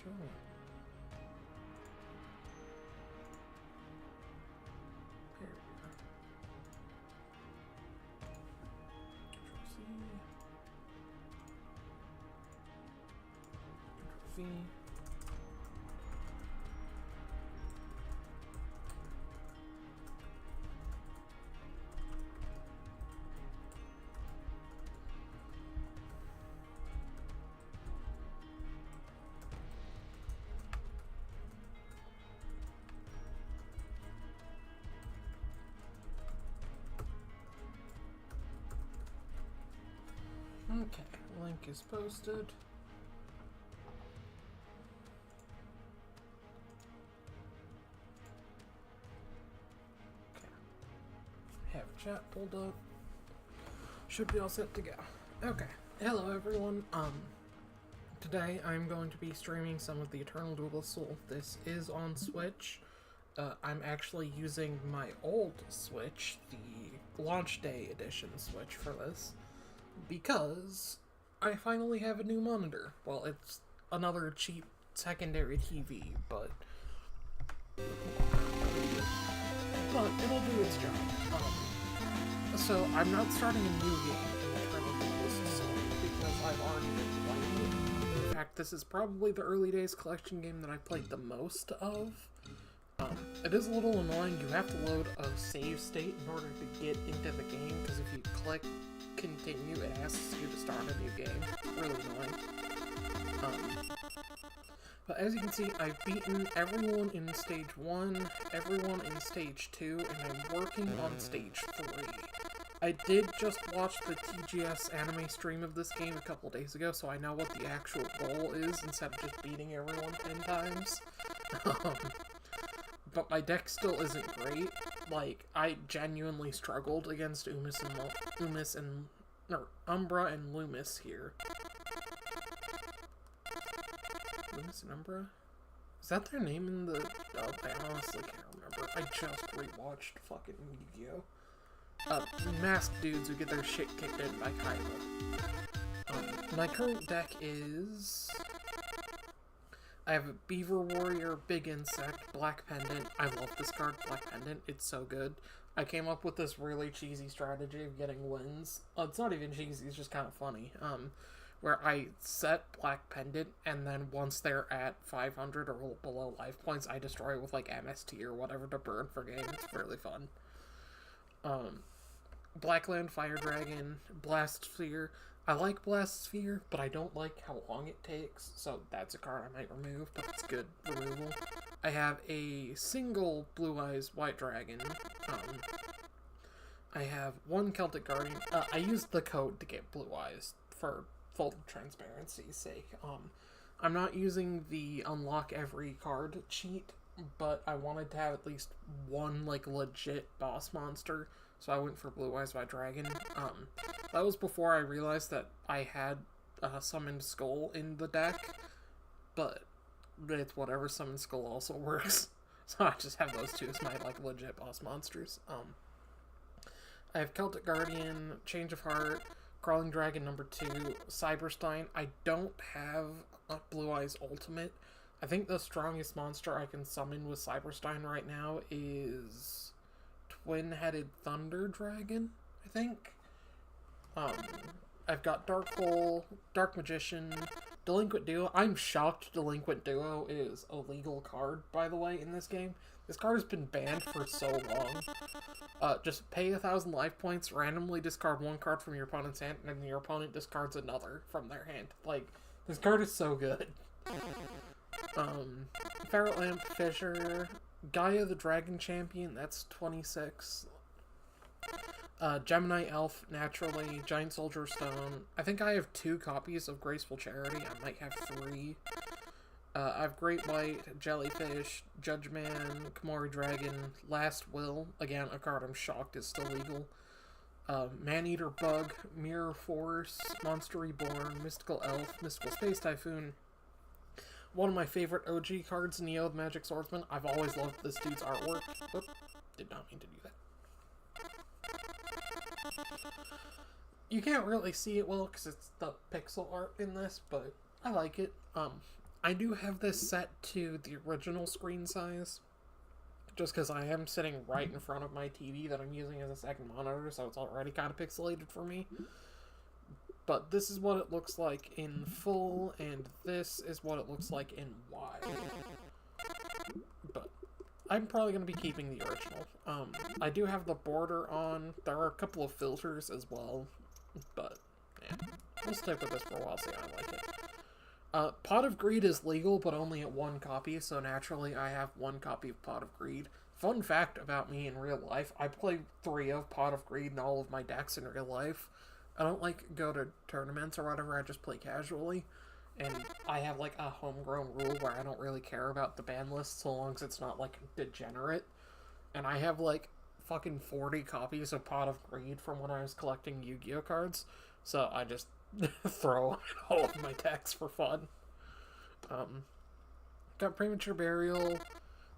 showing? There we go. Control C. Control V. Okay, link is posted. Okay. Have chat pulled up. Should be all set to go. Okay. Hello everyone. Today I'm going to be streaming some of the Eternal Duelist Soul. This is on Switch. I'm actually using my old Switch, the launch day edition Switch for this, because I finally have a new monitor. Well, it's another cheap secondary TV, but it'll do its job. So I'm not starting a new game in Eternal Duelist Soul because I've already been playing it. In fact, this is probably the early days collection game that I played the most of. It is a little annoying. You have to load a save state in order to get into the game, because if you click continue, it asks you to start a new game. Really annoying. But as you can see, I've beaten everyone in stage 1, everyone in stage 2, and I'm working on stage 3. I did just watch the TGS anime stream of this game a couple days ago, so I know what the actual goal is instead of just beating everyone 10 times. But my deck still isn't great. Like, I genuinely struggled against Umbra and Loomis here. Loomis and Umbra? Is that their name in the... Oh, I honestly can't remember. I just rewatched fucking Yugioh. Masked dudes who get their shit kicked in by Kaiba. My current deck is... I have a Beaver Warrior, Big Insect, Black Pendant. I love this card, Black Pendant. It's so good. I came up with this really cheesy strategy of getting wins. It's not even cheesy, it's just kind of funny. Where I set Black Pendant, and then once they're at 500 or below life points, I destroy it with, like, MST or whatever to burn for game. It's really fun. Blackland Fire Dragon, Blast Sphere. I like Blast Sphere, but I don't like how long it takes, so that's a card I might remove, but it's good removal. I have a single Blue Eyes White Dragon. I have one Celtic Guardian. I used the code to get Blue Eyes for full transparency's sake. I'm not using the unlock every card cheat, but I wanted to have at least one, like, legit boss monster, so I went for Blue Eyes White Dragon. That was before I realized that I had Summoned Skull in the deck, but it's whatever, Summoned Skull also works. So I just have those two as my, like, legit boss monsters. I have Celtic Guardian, Change of Heart, Crawling Dragon number 2, Cyberstein. I don't have a Blue Eyes Ultimate. I think the strongest monster I can summon with Cyberstein right now is Twin-Headed Thunder Dragon, I think. I've got Dark Hole, Dark Magician, Delinquent Duo. I'm shocked Delinquent Duo is a legal card, by the way, in this game. This card has been banned for so long. Just pay 1,000 life points, randomly discard one card from your opponent's hand, and then your opponent discards another from their hand. Like, this card is so good. Ferret Lamp, Fisher, Gaia the Dragon Champion, that's 26. Gemini Elf, naturally, Giant Soldier Stone. I think I have 2 copies of Graceful Charity. I might have 3. I have Great White, Jellyfish, Judgeman, Komori Dragon, Last Will. Again, a card I'm shocked is still legal. Maneater Bug, Mirror Force, Monster Reborn, Mystical Elf, Mystical Space Typhoon. One of my favorite OG cards, Neo the Magic Swordsman. I've always loved this dude's artwork. Whoop, did not mean to do that. You can't really see it well because it's the pixel art in this, but I like it. I do have this set to the original screen size, just because I am sitting right in front of my TV that I'm using as a second monitor, so it's already kind of pixelated for me. But this is what it looks like in full, and this is what it looks like in wide. But I'm probably going to be keeping the original. I do have the border on. There are a couple of filters as well, but yeah, we'll stick with this for a while, see how I like it. Pot of Greed is legal, but only at 1 copy, so naturally I have 1 copy of Pot of Greed. Fun fact about me in real life, I play 3 of Pot of Greed in all of my decks in real life. I don't, go to tournaments or whatever, I just play casually. And I have, a homegrown rule where I don't really care about the ban list so long as it's not, degenerate. And I have, fucking 40 copies of Pot of Greed from when I was collecting Yu-Gi-Oh cards. So I just throw in all of my decks for fun. Got Premature Burial.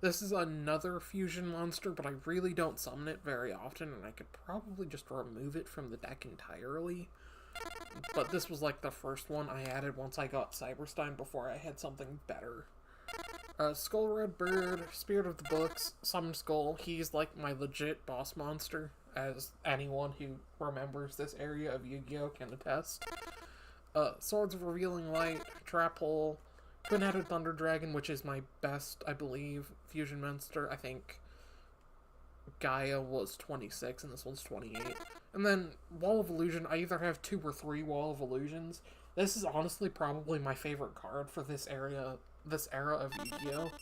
This is another fusion monster, but I really don't summon it very often, and I could probably just remove it from the deck entirely. But this was the first one I added once I got Cyberstein before I had something better. Skull Red Bird, Spirit of the Books, Summon Skull. He's my legit boss monster, as anyone who remembers this area of Yu-Gi-Oh can attest. Swords of Revealing Light, Trap Hole, Twin-Headed Thunder Dragon, which is my best, I believe, fusion monster. I think Gaia was 26 and this one's 28. And then Wall of Illusion, I either have 2 or 3 Wall of Illusions. This is honestly probably my favorite card for this era of Yu-Gi-Oh!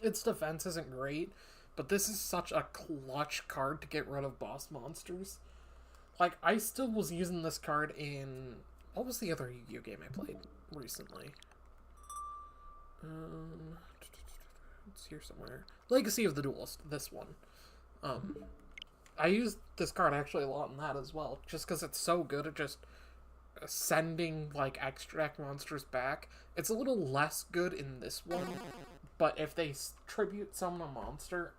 Its defense isn't great, but this is such a clutch card to get rid of boss monsters. I still was using this card in... What was the other Yu-Gi-Oh! Game I played recently? It's here somewhere. Legacy of the Duelist, this one. I used this card actually a lot in that as well, just because it's so good at just sending, extra deck monsters back. It's a little less good in this one, but if they tribute summon a monster,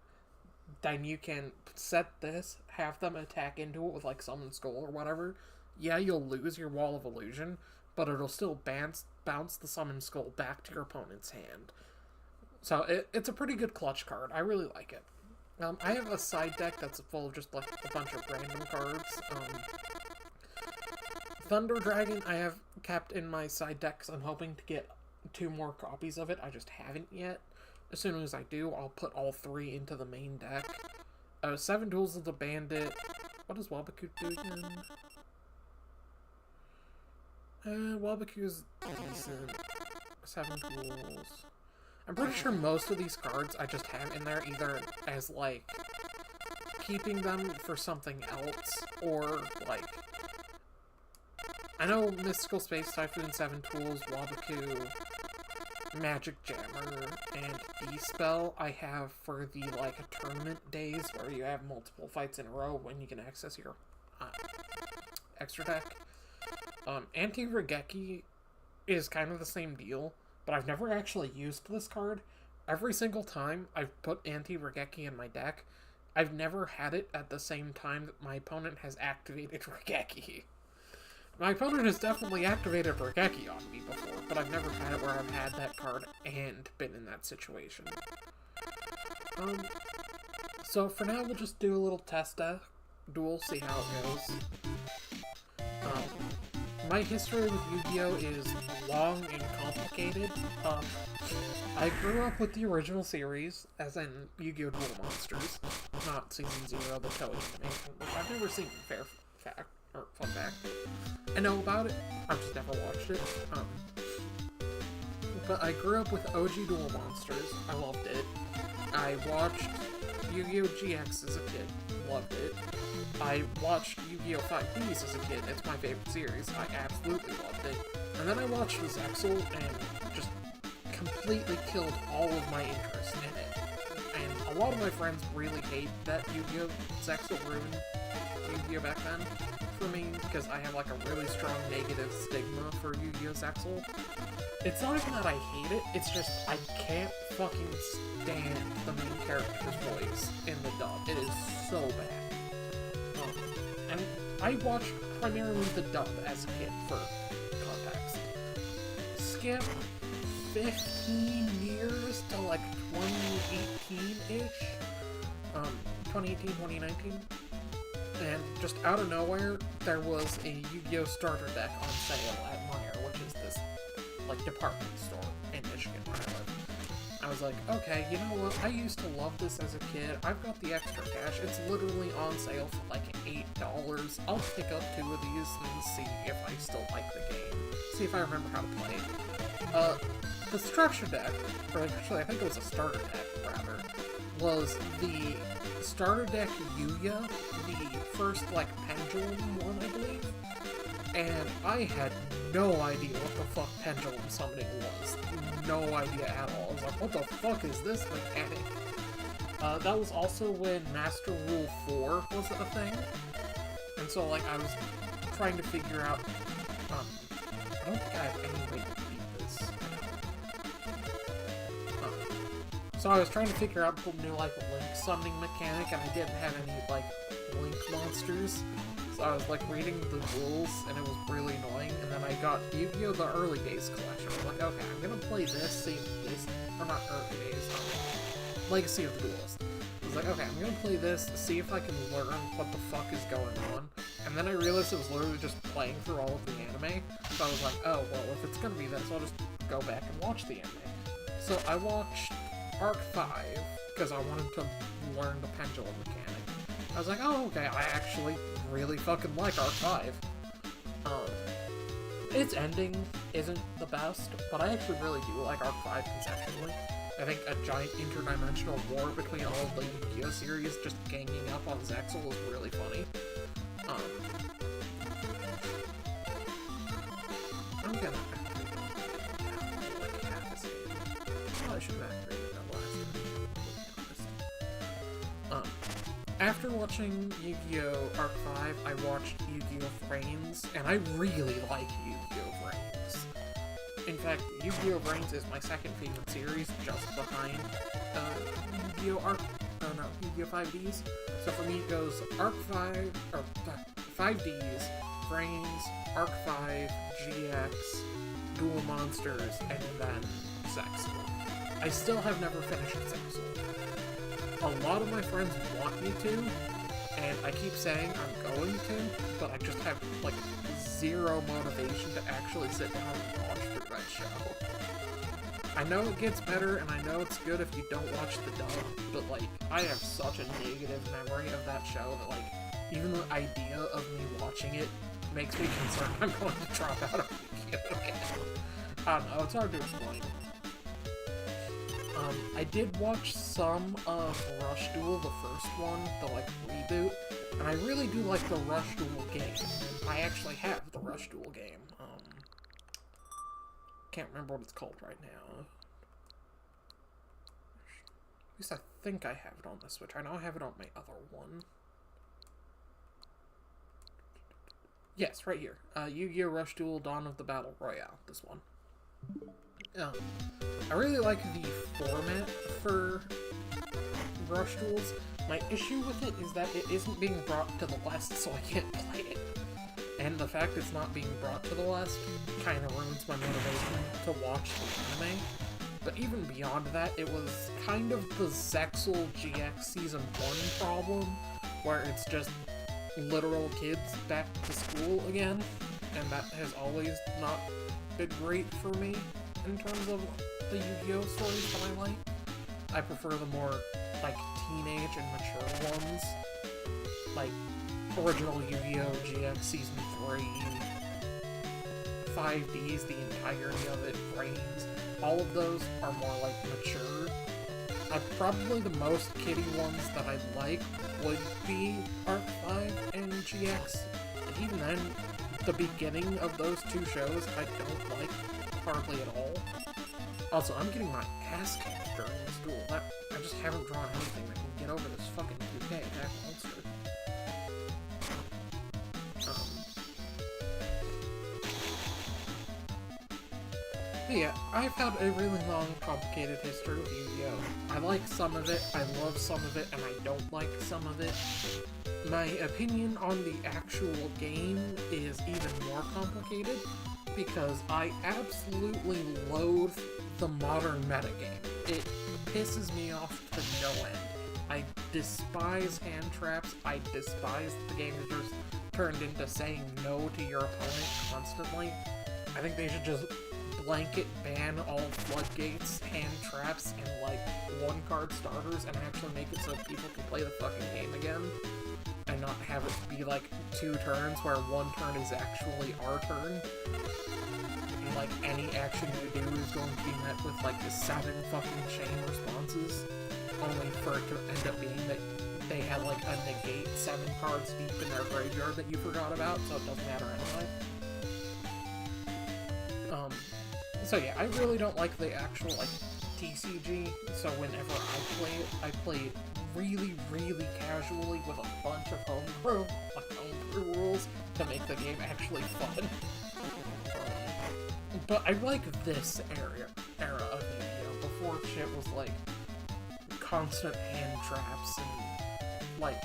then you can set this, have them attack into it with, Summon Skull or whatever. Yeah, you'll lose your Wall of Illusion, but it'll still bounce the Summon Skull back to your opponent's hand. So it's a pretty good clutch card. I really like it. I have a side deck that's full of just, a bunch of random cards. Thunder Dragon I have kept in my side decks. I'm hoping to get 2 more copies of it. I just haven't yet. As soon as I do, I'll put all 3 into the main deck. 7 Duels of the Bandit. What does Wabaku do again? Wabaku's decent. 7 Duels. I'm pretty sure most of these cards I just have in there either as, keeping them for something else, or, I know Mystical Space Typhoon, 7 Tools, Wabaku, Magic Jammer, and E-Spell I have for the, tournament days where you have multiple fights in a row when you can access your extra deck. Anti-Regeki is kind of the same deal, but I've never actually used this card. Every single time I've put Anti-Regeki in my deck, I've never had it at the same time that my opponent has activated Regeki. My opponent has definitely activated Regeki on me before, but I've never had it where I've had that card and been in that situation. So for now, we'll just do a little test duel, see how it goes. My history with Yu-Gi-Oh! Is long and complicated. I grew up with the original series, as in Yu-Gi-Oh! Duel Monsters, not Season 0, the Toei animation, which I've never seen, fun fact. I know about it, I've just never watched it. But I grew up with OG Duel Monsters, I loved it. I watched Yu-Gi-Oh! GX as a kid, loved it. I watched Yu-Gi-Oh! 5Ds as a kid, it's my favorite series, I absolutely loved it. And then I watched Zexal and just completely killed all of my interest in it. And a lot of my friends really hate that Yu-Gi-Oh! Zexal ruined Yu-Gi-Oh! Back then for me, because I have a really strong negative stigma for Yu-Gi-Oh! Zexal. It's not even that I hate it, it's just I can't fucking stand the main character's voice in the dub. It is so bad. And I watched primarily the dub as a kid for context. Skip, 15 years to like 2018-ish. 2018, 2019. And just out of nowhere, there was a Yu-Gi-Oh! Starter deck on sale at Meijer, which is this, like, department store in Michigan where I live. I was like, okay, you know what, I used to love this as a kid, I've got the extra cash, it's literally on sale for like $8, I'll pick up 2 of these and see if I still like the game, see if I remember how to play it. The structure deck, or actually I think it was a starter deck, rather, was the starter deck Yugioh, the first, like, pendulum one, I believe, and I had no idea what the fuck pendulum summoning was. No idea at all. I was like, what the fuck is this mechanic? That was also when Master Rule 4 was a thing, and so, like, I was trying to figure out, I don't think I have any way to beat this. So I was trying to figure out the new, like, Link summoning mechanic, and I didn't have any, like, Link monsters. So I was, like, reading the rules, and it was really annoying, and then I got Yu-Gi-Oh! The Early Days collection. I was like, okay, I'm gonna play this, see this, or not Early Days, Legacy of the Duelist. I was like, okay, I'm gonna play this, see if I can learn what the fuck is going on, and then I realized it was literally just playing through all of the anime, so I was like, oh, well, if it's gonna be this, I'll just go back and watch the anime. So I watched Arc 5, because I wanted to learn the pendulum mechanic. I was like, oh, okay, I actually really fucking like Arc 5. Its ending isn't the best, but I actually really do like Arc 5 conceptually. I think a giant interdimensional war between all of the Yu-Gi-Oh! Series just ganging up on Zexal is really funny. I'm gonna activate like half a second. Probably should have activated that last one. After watching Yu-Gi-Oh! Arc 5, I watched Yu-Gi-Oh! Vrains, and I really like Yu-Gi-Oh! Vrains. In fact, Yu-Gi-Oh! Vrains is my second favorite series, just behind Yu-Gi-Oh! Yu-Gi-Oh! 5Ds. So for me it goes Arc 5, or 5Ds, Vrains, Arc 5, GX, Duel Monsters, and then Zexal. I still have never finished Zexal. A lot of my friends want me to, and I keep saying I'm going to, but I just have, like, zero motivation to actually sit down and watch through that show. I know it gets better, and I know it's good if you don't watch the dub, but, like, I have such a negative memory of that show that, like, even the idea of me watching it makes me concerned I'm going to drop out of Yu-Gi-Oh! Again. I don't know, it's hard to explain. I did watch some of Rush Duel, the first one, the, like, reboot, and I really do like the Rush Duel game. I actually have the Rush Duel game. Can't remember what it's called right now. At least I think I have it on the Switch. I know I have it on my other one. Yes, right here. Yu-Gi-Oh! Rush Duel Dawn of the Battle Royale. This one. I really like the format for Rush Duels. My issue with it is that it isn't being brought to the West, so I can't play it. And the fact it's not being brought to the West kind of ruins my motivation to watch the anime. But even beyond that, it was kind of the Zexal GX Season 1 problem, where it's just literal kids back to school again, and that has always not been great for me in terms of the Yu-Gi-Oh! Stories that I like. I prefer the more, like, teenage and mature ones, like original Yu-Gi-Oh! GX Season 3, 5Ds, the entirety of it, Brains, all of those are more, like, mature. Probably the most kiddie ones that I like would be Arc 5 and GX, and even then, the beginning of those two shows I don't like hardly at all. Also, I'm getting my ass kicked during this duel. I just haven't drawn anything that can get over this fucking 2K attack monster. Yeah, I've had a really long, complicated history with Yu-Gi-Oh! I like some of it, I love some of it, and I don't like some of it. My opinion on the actual game is even more complicated, because I absolutely loathe the modern metagame. It pisses me off to no end. I despise hand traps. I despise the game that just turned into saying no to your opponent constantly. I think they should just blanket ban all floodgates, hand traps, and like one-card starters, and actually make it so people can play the fucking game again, and not have it be like 2 turns where 1 turn is actually our turn. And like any action you do is going to be met with like the 7 fucking chain responses, only for it to end up being that they had like a negate 7 cards deep in their graveyard that you forgot about, so it doesn't matter anyway. So yeah, I really don't like the actual like TCG, so whenever I play it really, really casually with a bunch of homebrew rules to make the game actually fun. But I like this era of Yu-Gi-Oh! Before shit was like constant hand traps and like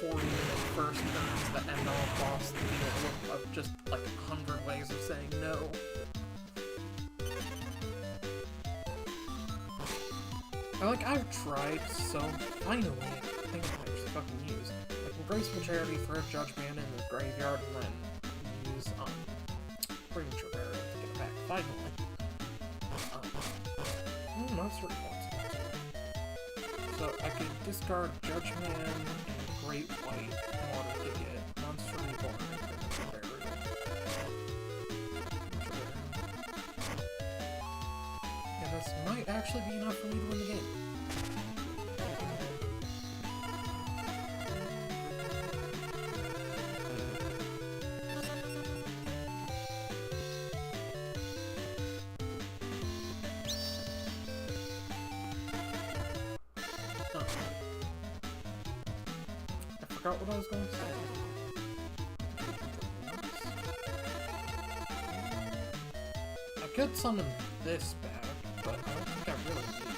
40-minute first turns that end all boss the deal of just like 100 ways of saying no. I've tried, so finally, I think I might just fucking use Graceful Charity, throw Judgment in the graveyard, and then use, Premature Barrier to get it back, finally. Monster Reports. So I could discard Judgment and Great White in order to get Monster Reborn and Premature Barrier. And this might actually be enough for me to win the game. I forgot what I was going to say. I could summon this back, but I don't think I really need to.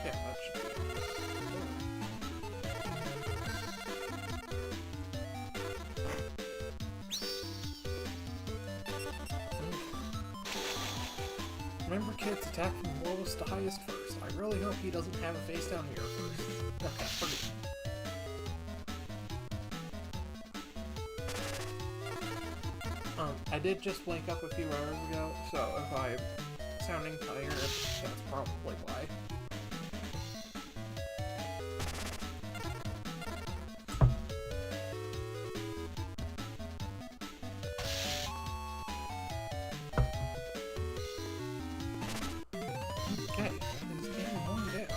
Yeah, that should be it. Remember, kids, attack from lowest to highest first. I really hope he doesn't have a face down mirror first. Okay, forget it. I did just wake up a few hours ago, so if I'm sounding tired, that's probably why. Okay, this game is going down.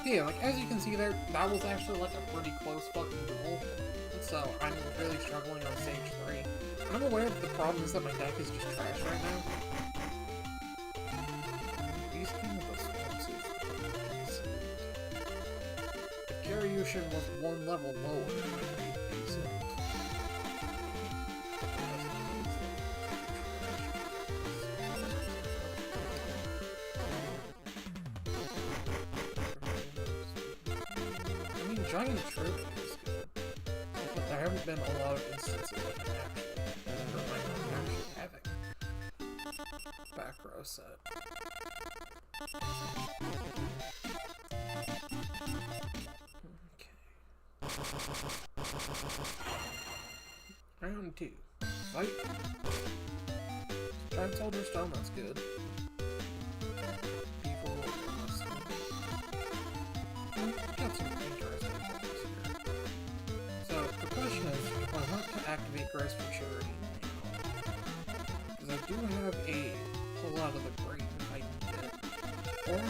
Yeah, like, as you can see there, that was actually, like, a pretty close fucking duel. So, I'm really struggling on stage 3. I'm aware that the problem is that my deck is just trash right now. These things are expensive. If Garyushin was 1 level lower, it would be decent. I mean, Giant Trophy is good. But there haven't been a lot of instances of it actually having back row set. Okay. Round 2. Fight. Giant Soldier Stone, that's good. People got some interesting things here. So, the question is, if I want to activate Graceful Charity now, because I do have a pull out of the grave if I need it, or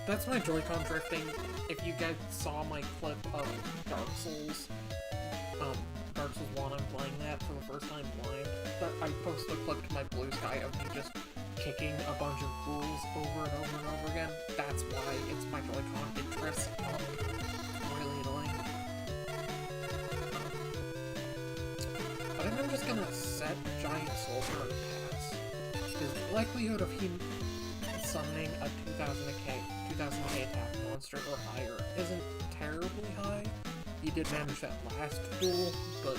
that's my Joy-Con drifting. If you guys saw my clip of Dark Souls 1, I'm playing that for the first time blind, but I posted a clip to my Blue Sky of me just kicking a bunch of ghouls over and over and over again. That's why it's my Joy-Con interest. Really annoying. I think I'm just gonna set Giant Soldier and pass. Because the likelihood of him summoning a 2000k attack monster or higher isn't terribly high. You did manage that last duel, but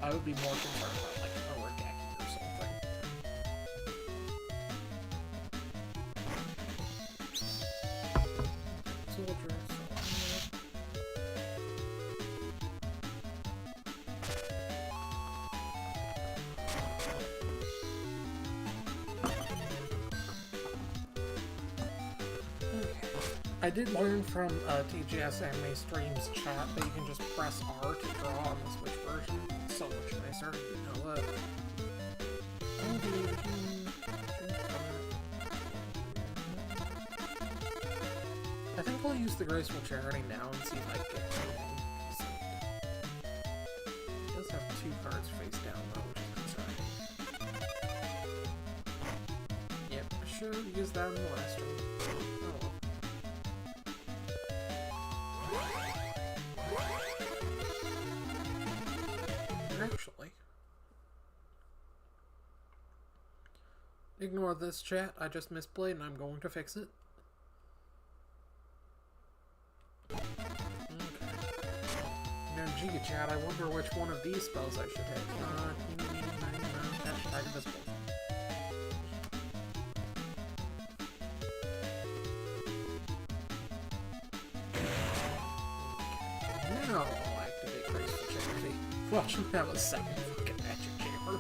I would be more concerned about like a Regaki or something. Soldier, I did learn from TGS Anime Stream's chat that you can just press R to draw on the Switch version. It's so much nicer. You know what? I think I'll use the Graceful Charity now and see if I get anything decent. It does have 2 cards face down though, which is concerning. Yep, I should have used that in the last one. Actually, ignore this chat, I just misplayed and I'm going to fix it. Okay. Now, Giga chat, I wonder which one of these spells I should hit. Hashtag invisible. Now I'll activate Graceful Charity. Watch him have a second fucking magic chamber.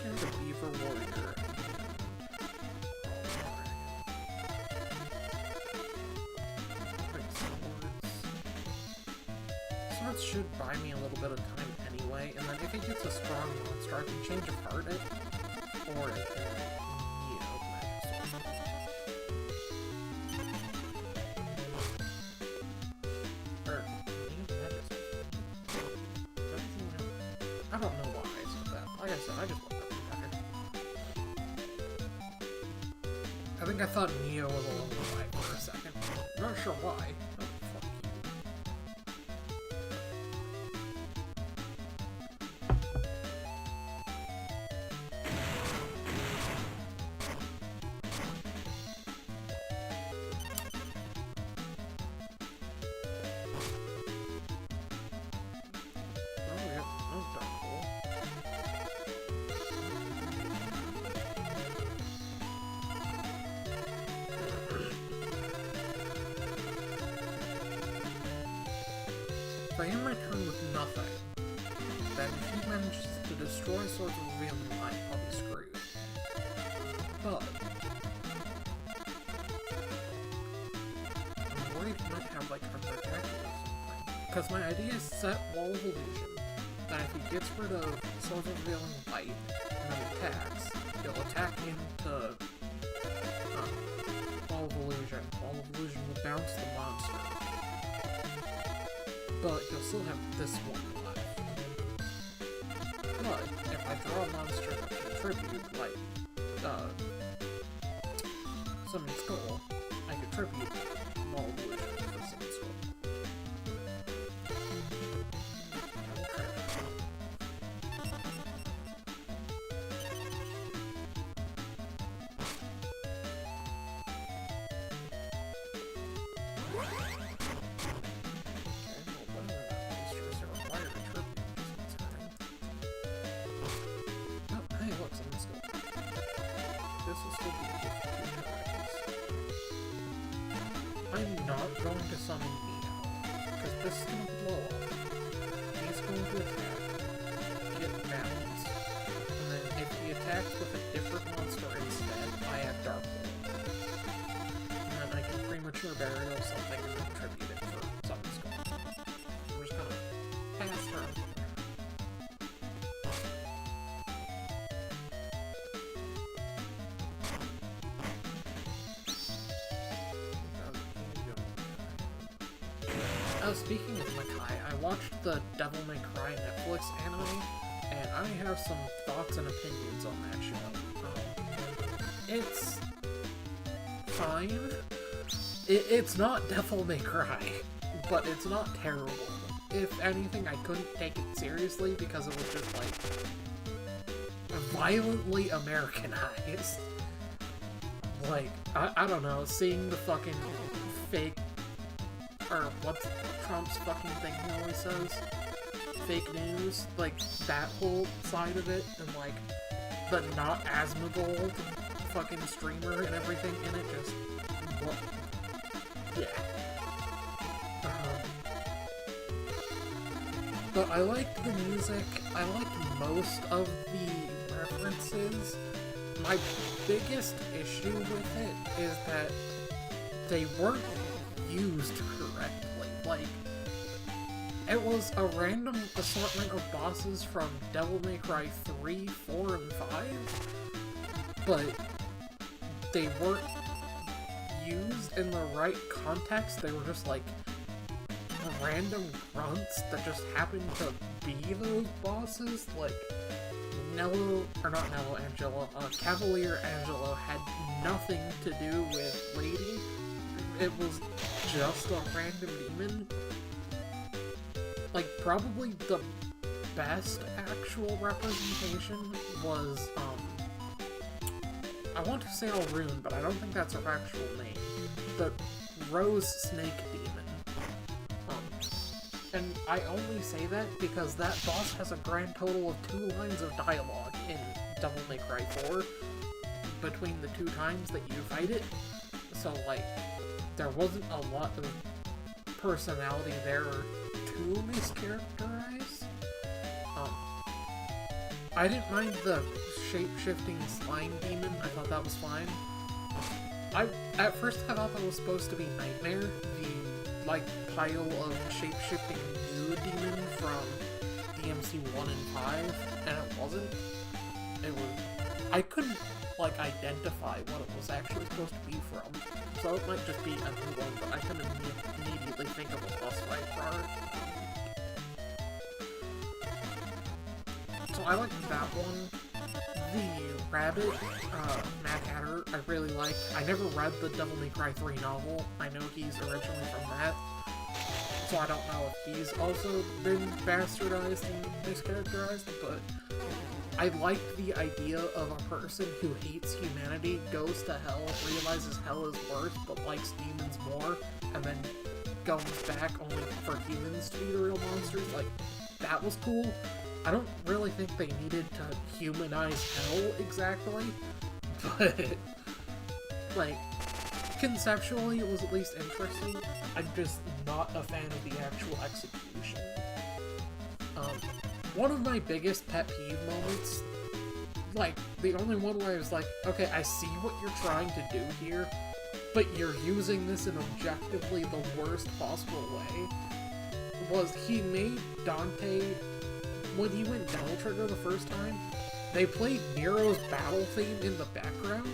Here's a Beaver Warrior. Swords should buy me a little bit of time anyway, and then if it gets a strong monster, I can change apart it, or it can, magic sword. Or, magic sword. I don't know why I said that. Like I said, I just want that better. I think I thought Neo was a little light for a second. I'm not sure why. If I end my turn with nothing, then if he manages to destroy Swords of Revealing Light, I'll be screwed. But I'm worried he might have like a protector or something. Because my idea is set Wall of Illusion, that if he gets rid of Swords of Revealing Light and then attacks, he'll attack into Wall of Illusion. Wall of Illusion will bounce the monster. But you'll still have this one left. But if I draw a monster that can tribute, like, Summon Skull, I could tribute Wall of Illusion with Summon Skull. I'm not going to summon Neo, because this is going to blow up. He's going to attack, get balance, and then if he attacks with a different monster instead, I have Dark Hole. And then I can premature burial something and then tribute it for Summon Skull. We're just gonna pass turn. Speaking of Makai, I watched the Devil May Cry Netflix anime, and I have some thoughts and opinions on that show. it's fine. It's not Devil May Cry, but it's not terrible. If anything, I couldn't take it seriously because it was just, like, violently Americanized. Like, I don't know, seeing the fucking fake, or what's Trump's fucking thing he always says? Fake news, like, that whole side of it, and, like, the not Asmongold fucking streamer and everything in it, just, what? Yeah. But I liked the music, I liked most of the references. My biggest issue with it is that they weren't used correctly. Like, it was a random assortment of bosses from Devil May Cry 3, 4, and 5, but they weren't used in the right context. They were just like random grunts that just happened to be those bosses. Like, Cavalier Angelo had nothing to do with Lady. It was just a random demon. Like, probably the best actual representation was, I want to say Alrune, but I don't think that's her actual name. The Rose Snake Demon. And I only say that because that boss has a grand total of 2 lines of dialogue in Devil May Cry 4 between the 2 times that you fight it. So, like, there wasn't a lot of personality there to mischaracterize. I didn't mind the shape-shifting slime demon. I thought that was fine. At first I thought that was supposed to be Nightmare, the, like, pile of shape-shifting new demon from DMC 1 and 5, and it wasn't. It was... I couldn't, like, identify what it was actually supposed to be from, so it might just be a new one, but I couldn't immediately think of a boss fight for it. So I liked that one. The Rabbit, Mad Hatter, I really liked. I never read the Devil May Cry 3 novel. I know he's originally from that. So I don't know if he's also been bastardized and mischaracterized, but I like the idea of a person who hates humanity, goes to hell, realizes hell is worse, but likes demons more, and then goes back only for humans to be the real monsters. Like, that was cool. I don't really think they needed to humanize hell exactly, but, like, conceptually it was at least interesting. I'm just not a fan of the actual execution. One of my biggest pet peeve moments, like, the only one where I was like, okay, I see what you're trying to do here, but you're using this in objectively the worst possible way, was he made Dante, when he went Devil Trigger the first time, they played Nero's battle theme in the background,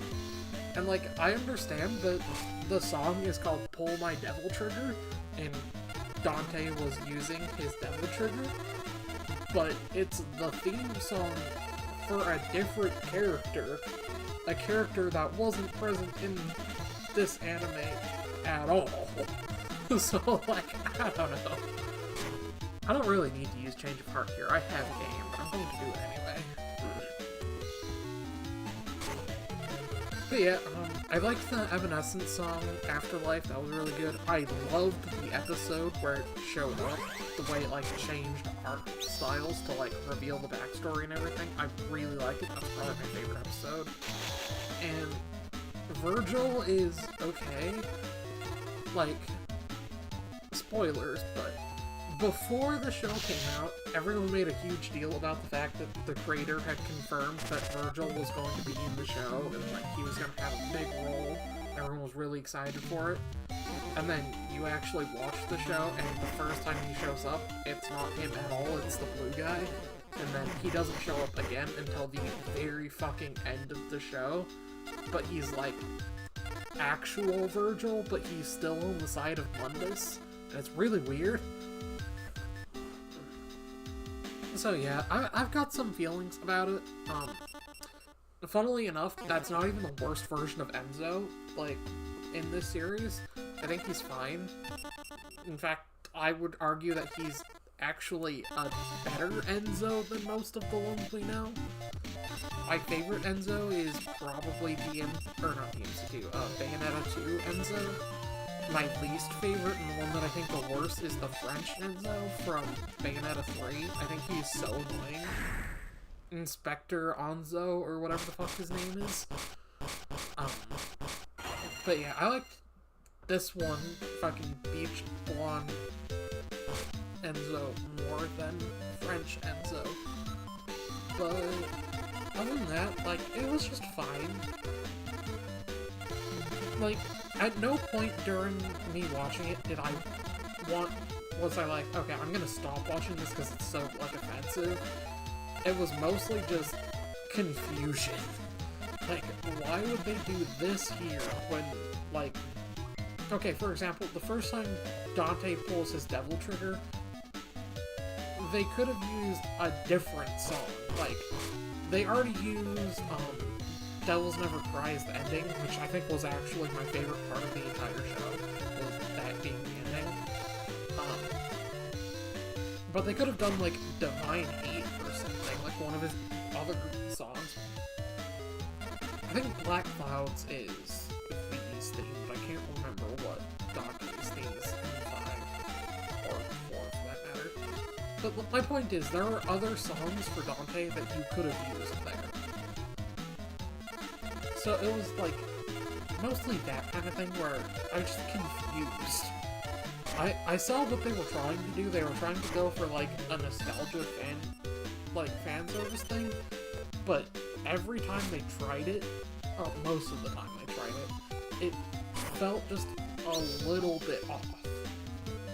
and, like, I understand that the song is called Pull My Devil Trigger, and Dante was using his Devil Trigger, but it's the theme song for a different character, a character that wasn't present in this anime at all. So, like, I don't know. I don't really need to use Change of Heart here. I have a game, but I'm going to do it anyway. But yeah, I liked the Evanescence song, Afterlife, that was really good. I loved the episode where it showed up, the way it, like, changed art styles to, like, reveal the backstory and everything. I really liked it, that's probably my favorite episode. And Virgil is okay. Like, spoilers, but before the show came out, everyone made a huge deal about the fact that the creator had confirmed that Virgil was going to be in the show, and, like, he was going to have a big role. Everyone was really excited for it. And then you actually watch the show, and the first time he shows up, it's not him at all, it's the blue guy. And then he doesn't show up again until the very fucking end of the show. But he's, like, actual Virgil, but he's still on the side of Mundus. And it's really weird. So yeah, I've got some feelings about it. funnily enough, that's not even the worst version of Enzo, like, in this series. I think he's fine. In fact, I would argue that he's actually a better Enzo than most of the ones we know. My favorite Enzo is probably Bayonetta 2 Enzo. My least favorite, and the one that I think the worst, is the French Enzo from Bayonetta 3. I think he's so annoying. Inspector Onzo, or whatever the fuck his name is. But yeah, I like this one, fucking beach blonde Enzo, more than French Enzo. But other than that, like, it was just fine. Like, at no point during me watching it did I was I like, okay, I'm gonna stop watching this because it's so, like, offensive. It was mostly just confusion. Like, why would they do this here when, like... Okay, for example, the first time Dante pulls his devil trigger, they could have used a different song. Like, they already used, Devils Never Cry as the ending, which I think was actually my favorite part of the entire show, was that being the ending. But they could have done, like, Divine Hate or something, like one of his other songs. I think Black Clouds is V's theme, but I can't remember what Dante's theme is in 5 or 4 for that matter. But my point is, there are other songs for Dante that you could have used there. So it was like, mostly that kind of thing where I was just confused. I saw what they were trying to do. They were trying to go for like a nostalgia fan service thing, but every time they tried it, most of the time they tried it, it felt just a little bit off.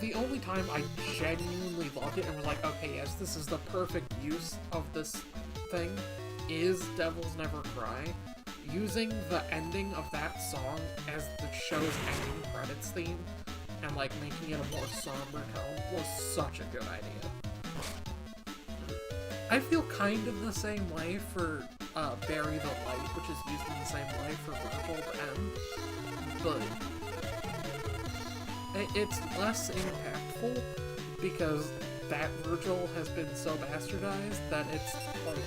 The only time I genuinely loved it and was like, okay, yes, this is the perfect use of this thing, is Devils Never Cry. Using the ending of that song as the show's ending credits theme and, like, making it a more somber tone was such a good idea. I feel kind of the same way for Bury the Light, which is used in the same way for Virgil M, but it's less impactful because that Virgil has been so bastardized that it's, like...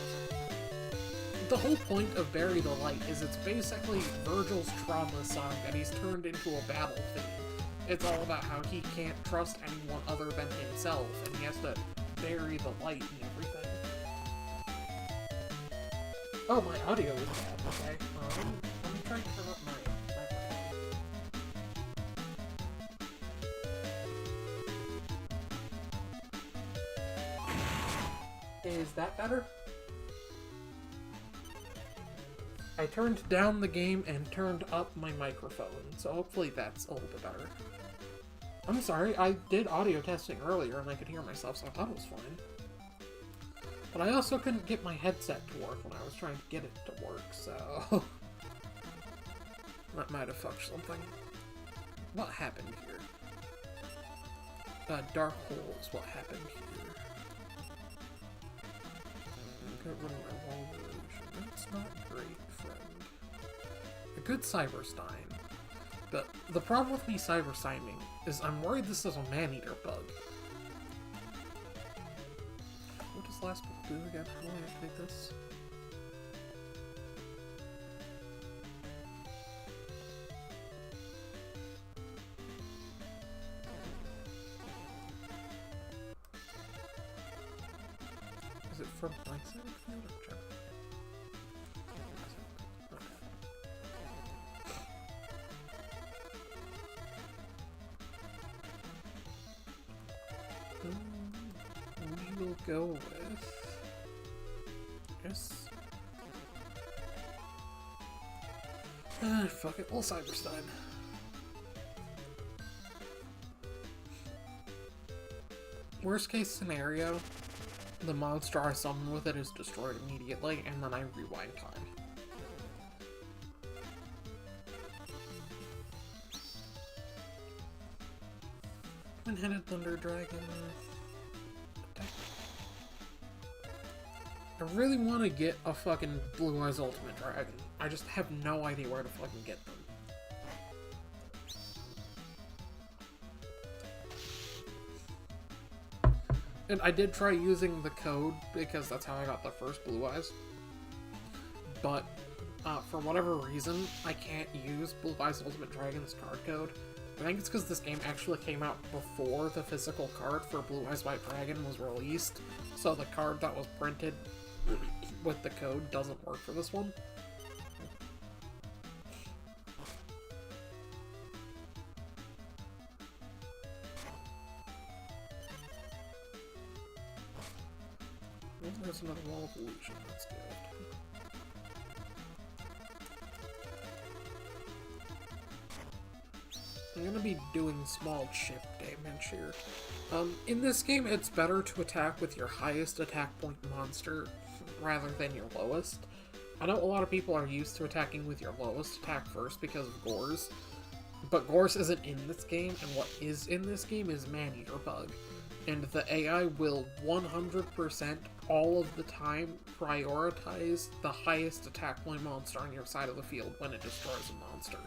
The whole point of Bury the Light is it's basically Virgil's trauma song that he's turned into a battle theme. It's all about how he can't trust anyone other than himself, and he has to bury the light and everything. Oh, my audio is bad, okay. Let me try to turn up my microphone. Is that better? I turned down the game and turned up my microphone, so hopefully that's a little bit better. I'm sorry, I did audio testing earlier and I could hear myself, so I thought it was fine. But I also couldn't get my headset to work when I was trying to get it to work, so... that might have fucked something. What happened here? Dark Hole is what happened here. Got rid of my wall illusion. That's not great, friend. A good Cyberstein. But the problem with me Cybersteining is I'm worried this is a man-eater bug. What does last book do again? How do I activate this? Is it from my side? Check. We will go with... yes. Fuck it, we'll Cyberstein. Worst case scenario, the monster I summon with it is destroyed immediately, and then I rewind time. Twin-headed thunder dragon. Attack. I really want to get a fucking Blue Eyes Ultimate Dragon. I just have no idea where to fucking get them. And I did try using the code, because that's how I got the first Blue Eyes. But, for whatever reason, I can't use Blue Eyes Ultimate Dragon's card code. I think it's because this game actually came out before the physical card for Blue Eyes White Dragon was released. So the card that was printed with the code doesn't work for this one. There's another Wall of Illusion, that's good. I'm gonna be doing small chip damage here. In this game, it's better to attack with your highest attack point monster rather than your lowest. I know a lot of people are used to attacking with your lowest attack first because of Gores, but Gores isn't in this game, and what is in this game is Maneater Bug. And the AI will 100% all of the time prioritize the highest attack point monster on your side of the field when it destroys a monster.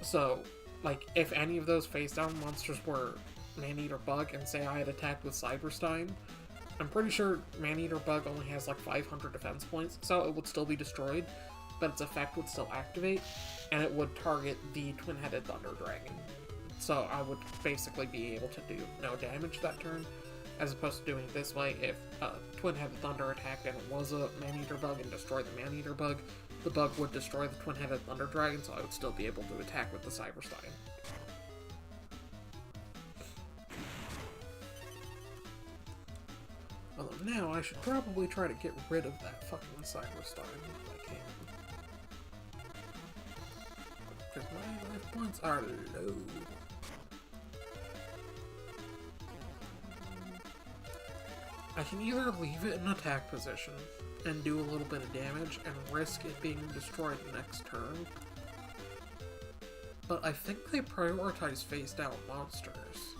So, like, if any of those face-down monsters were Maneater Bug, and say I had attacked with Cyberstein, I'm pretty sure Maneater Bug only has like 500 defense points, so it would still be destroyed, but its effect would still activate, and it would target the Twin-Headed Thunder Dragon. So I would basically be able to do no damage that turn, as opposed to doing it this way. If Twin-Headed Thunder attacked and it was a Maneater Bug and destroyed the Maneater Bug, the bug would destroy the Twin-Headed Thunder Dragon, so I would still be able to attack with the Cyberstein. Although now I should probably try to get rid of that fucking Cyberstein if I can. Because my life points are low. I can either leave it in attack position and do a little bit of damage and risk it being destroyed next turn, but I think they prioritize face-down monsters,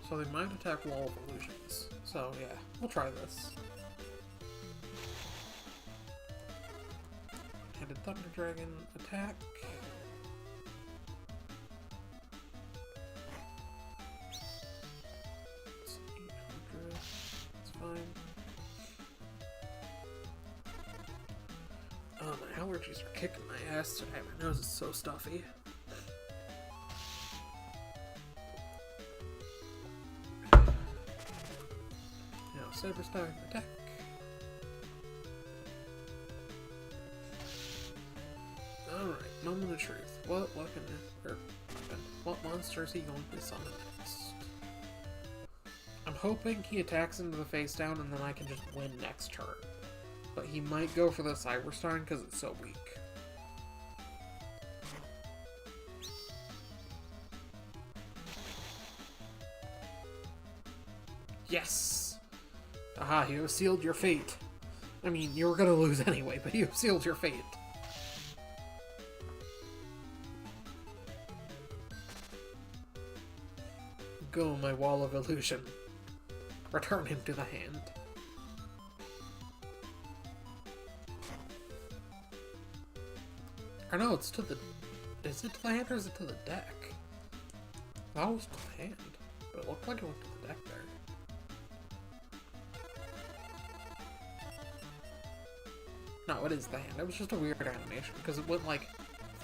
so they might attack Wall of Illusions. So yeah, we'll try this. Headed Thunder Dragon attack. It's 800. It's fine. Oh, my allergies are kicking my ass today. My nose is so stuffy. Now, Cyberstein attack. Alright, moment of truth. What monster is he going to summon next? I'm hoping he attacks into the face down and then I can just win next turn. But he might go for the Cyberstein because it's so weak. Yes! Aha, you have sealed your fate. I mean, you were gonna lose anyway, but you have sealed your fate. Go, my Wall of Illusion. Return him to the hand. Or no, it's to the... Is it to the hand or is it to the deck? That was to the hand, but it looked like it went to the deck there. No, it is the hand. It was just a weird animation, because it went like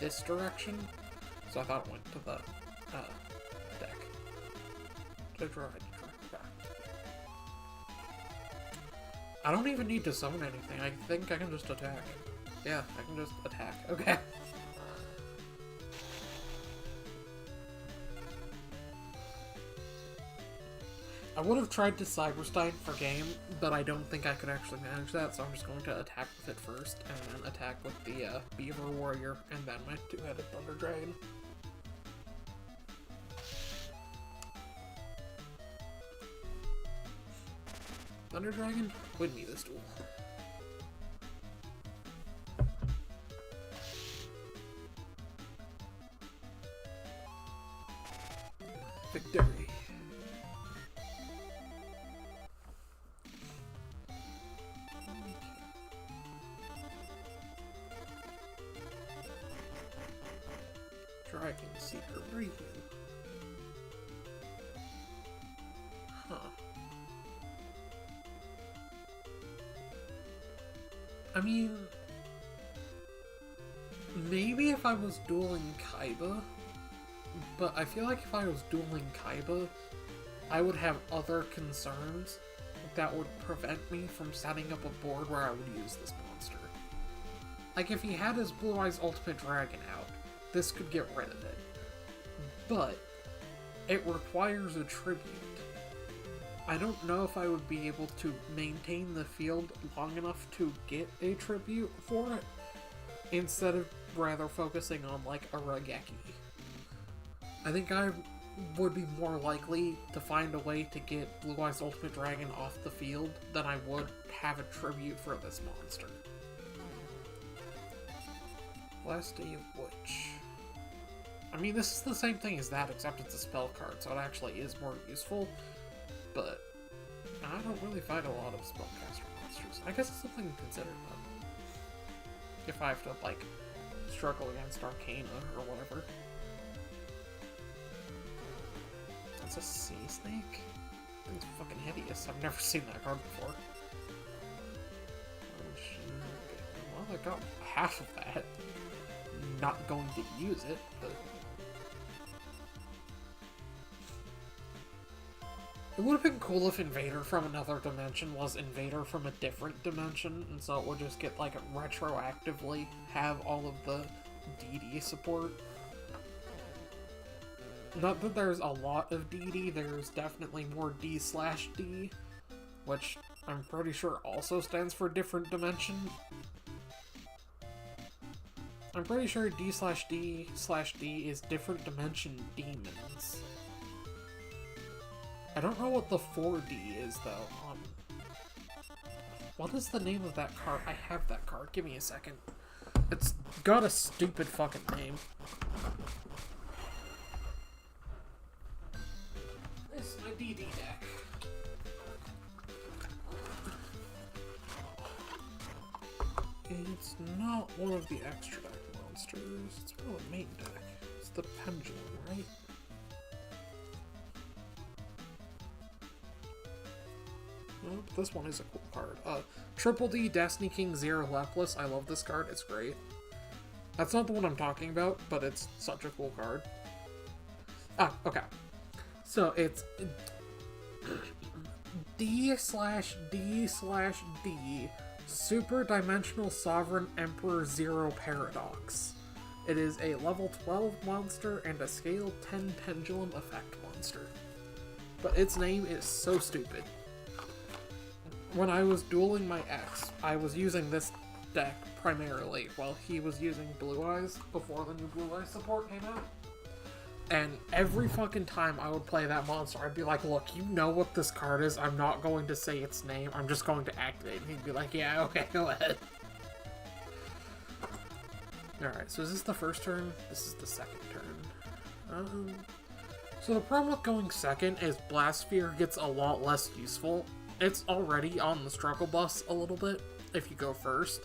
this direction, so I thought it went to the deck. I don't even need to summon anything. I think I can just attack. Yeah, I can just attack. Okay. I would have tried to Cyberstein for game, but I don't think I could actually manage that, so I'm just going to attack with it first, and then attack with the Beaver Warrior, and then my two-headed Thunder Dragon. Thunder Dragon, win me this duel. Victory. Dragon Seeker. Where are you? Huh. I mean, maybe if I was dueling Kaiba, but I feel like if I was dueling Kaiba, I would have other concerns that would prevent me from setting up a board where I would use this monster. Like, if he had his Blue Eyes Ultimate Dragon out, this could get rid of it. But it requires a tribute. I don't know if I would be able to maintain the field long enough to get a tribute for it, instead of rather focusing on, like, a Rageki. I think I would be more likely to find a way to get Blue Eyes Ultimate Dragon off the field than I would have a tribute for this monster. Last Day of Witch. I mean, this is the same thing as that, except it's a spell card, so it actually is more useful, but I don't really fight a lot of spellcaster monsters. I guess it's something to consider, though. If I have to, like, struggle against Arcana or whatever. That's a sea snake? That thing's fucking hideous. I've never seen that card before. Oh, shit. Well, I got half of that. Not going to use it, but... It would have been cool if Invader from another dimension was Invader from a different dimension, and so it would just get, like, retroactively have all of the DD support. Not that there's a lot of DD, there's definitely more D/D, which I'm pretty sure also stands for different dimension. I'm pretty sure D/D/D is different dimension demons. I don't know what the 4D is, though. What is the name of that card? I have that card. Give me a second. It's got a stupid fucking name. This is my DD deck. It's not one of the extra deck monsters. It's one of the main deck. It's the Pendulum, right? Nope, this one is a cool card. Triple D, Destiny King, Zero Lepless. I love this card. It's great. That's not the one I'm talking about, but it's such a cool card. Ah, okay. So it's D/D/D Super Dimensional Sovereign Emperor Zero Paradox. It is a level 12 monster and a scale 10 pendulum effect monster. But its name is so stupid. When I was dueling my ex, I was using this deck primarily while he was using Blue Eyes before the new Blue Eyes support came out. And every fucking time I would play that monster, I'd be like, look, you know what this card is, I'm not going to say its name, I'm just going to activate it. And he'd be like, yeah, okay, go ahead. Alright, so is this the first turn? This is the second turn. So the problem with going second is Blast Sphere gets a lot less useful. It's already on the struggle bus a little bit if you go first,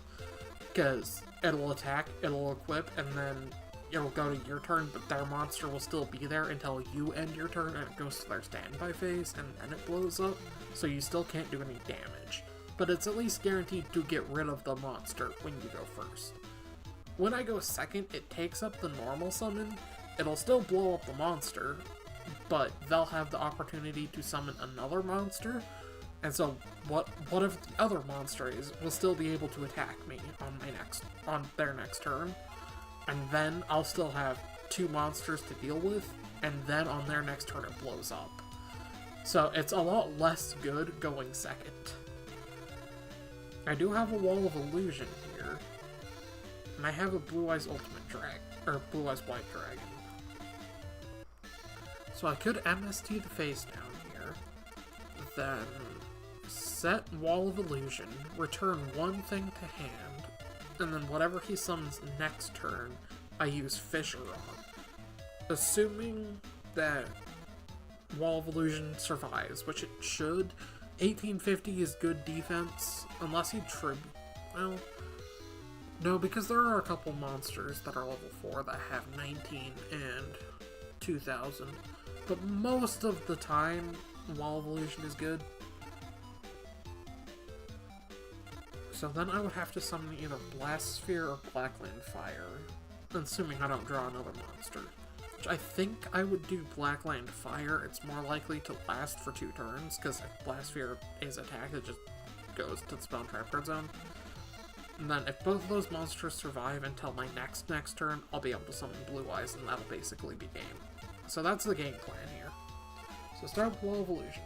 because it'll attack, it'll equip, and then it'll go to your turn, but their monster will still be there until you end your turn and it goes to their standby phase, and then it blows up, so you still can't do any damage. But it's at least guaranteed to get rid of the monster when you go first. When I go second, it takes up the normal summon. It'll still blow up the monster, but they'll have the opportunity to summon another monster. And so, what if the other monster will still be able to attack me on their next turn, and then I'll still have two monsters to deal with, and then on their next turn it blows up. So it's a lot less good going second. I do have a Wall of Illusion here, and I have a Blue Eyes Ultimate Dragon, or Blue Eyes White Dragon. So I could MST the face down here, then set Wall of Illusion, return one thing to hand, and then whatever he summons next turn, I use Fisher on. Assuming that Wall of Illusion survives, which it should, 1850 is good defense, unless he well, No, because there are a couple monsters that are level 4 that have 19 and 2000. But most of the time, Wall Evolution is good. So then I would have to summon either Blast Sphere or Blackland Fire, assuming I don't draw another monster. Which I think I would do Blackland Fire. It's more likely to last for 2 turns, because if Blast Sphere is attacked, it just goes to the Spell and Trap Card Zone. And then if both of those monsters survive until my next turn, I'll be able to summon Blue Eyes, and that'll basically be game. So that's the game plan here. So start with Wall Evolution.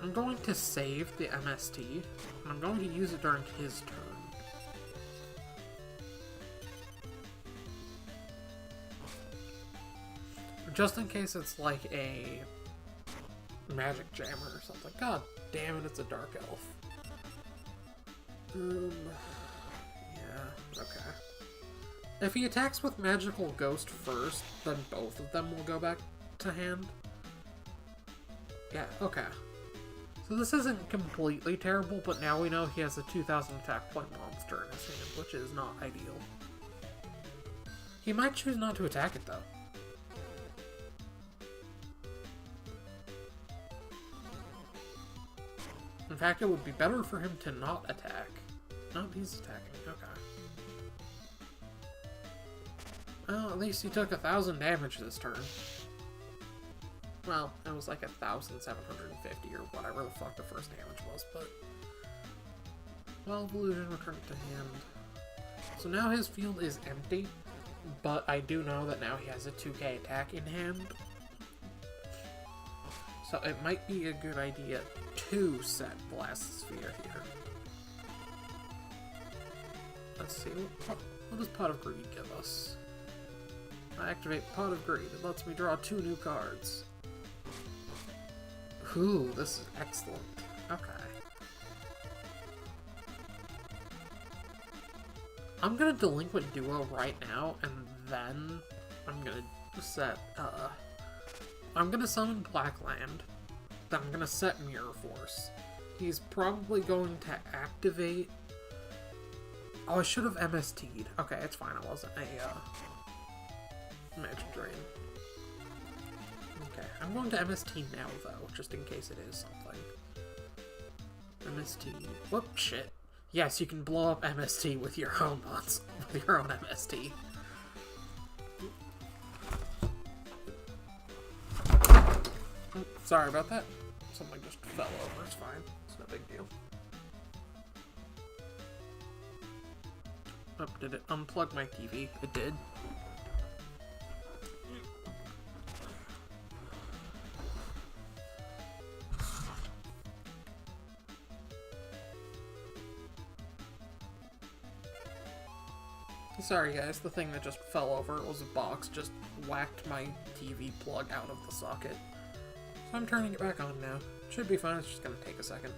I'm going to save the MST, and I'm going to use it during his turn. Just in case it's like a Magic Jammer or something. God damn it, it's a Dark Elf. Yeah, okay. If he attacks with Magical Ghost first, then both of them will go back to hand. Yeah, okay. So this isn't completely terrible, but now we know he has a 2000 attack point monster in his hand, which is not ideal. He might choose not to attack it, though. In fact, it would be better for him to not attack. No, he's attacking. Okay. Well, at least he took 1000 damage this turn. Well, it was like 1,750 or whatever the fuck the first damage was, but... Well, Evolution returned to hand. So now his field is empty, but I do know that now he has a 2k attack in hand. So it might be a good idea to set Blast Sphere here. Let's see, what does Pot of Greed give us? I activate Pot of Greed. It lets me draw 2 new cards. Ooh, this is excellent. Okay. I'm gonna Delinquent Duo right now, and then I'm gonna set, I'm gonna summon Blackland, then I'm gonna set Mirror Force. He's probably going to activate... Oh, I should have MST'd. Okay, it's fine, I wasn't a, Magic Drain. Okay, I'm going to MST now, though, just in case it is something. MST. Whoop, shit. Yes, you can blow up MST with your own mods, with your own MST. Oh, sorry about that. Something just fell over, it's fine. It's no big deal. Oh, did it unplug my TV? It did. Sorry guys, the thing that just fell over was a box, just whacked my TV plug out of the socket. So I'm turning it back on now. Should be fine, it's just gonna take a second.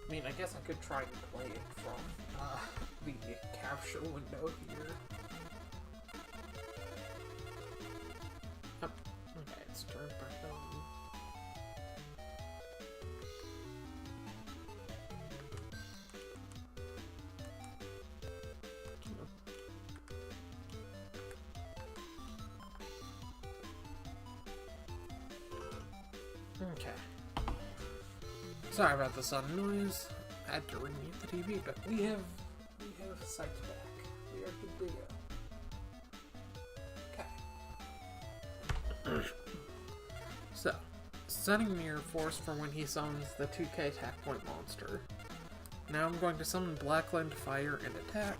I mean, I guess I could try and play it from the capture window here. Oh, okay, it's turned back on. Okay. Sorry about the sudden noise. I had to remute the TV, but we have sight back. We are good to go. Okay. So, setting Mirror Force for when he summons the 2k attack point monster. Now I'm going to summon Blackland Fire and attack.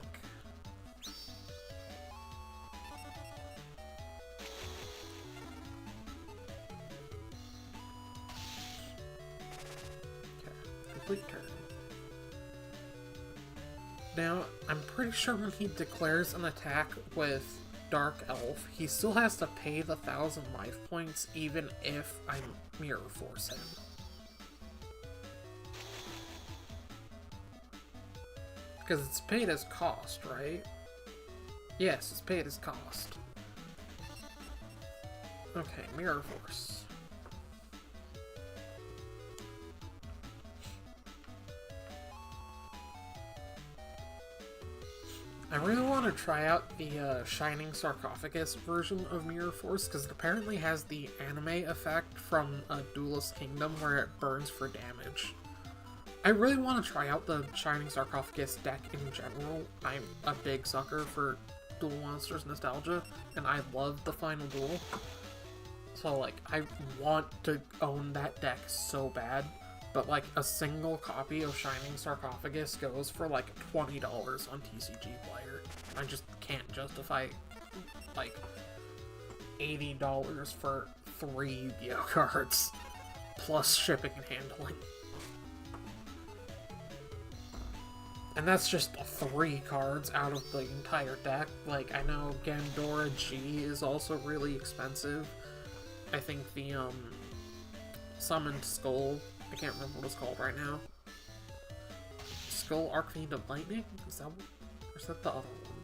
Turn. Now, I'm pretty sure when he declares an attack with Dark Elf, he still has to pay the 1,000 life points even if I Mirror Force him. Because it's paid as cost, right? Yes, it's paid as cost. Okay, Mirror Force. I really want to try out the Shining Sarcophagus version of Mirror Force, because it apparently has the anime effect from Duelist Kingdom where it burns for damage. I really want to try out the Shining Sarcophagus deck in general. I'm a big sucker for Duel Monsters nostalgia, and I love the final duel. So, like, I want to own that deck so bad. But, like, a single copy of Shining Sarcophagus goes for, like, $20 on TCG Player. I just can't justify, like, $80 for 3 Yu-Gi-Oh cards, plus shipping and handling. And that's just 3 cards out of the entire deck. Like, I know Gandora G is also really expensive. I think the, Summoned Skull, I can't remember what it's called right now. Skull Arcane of Lightning? Is that the other one?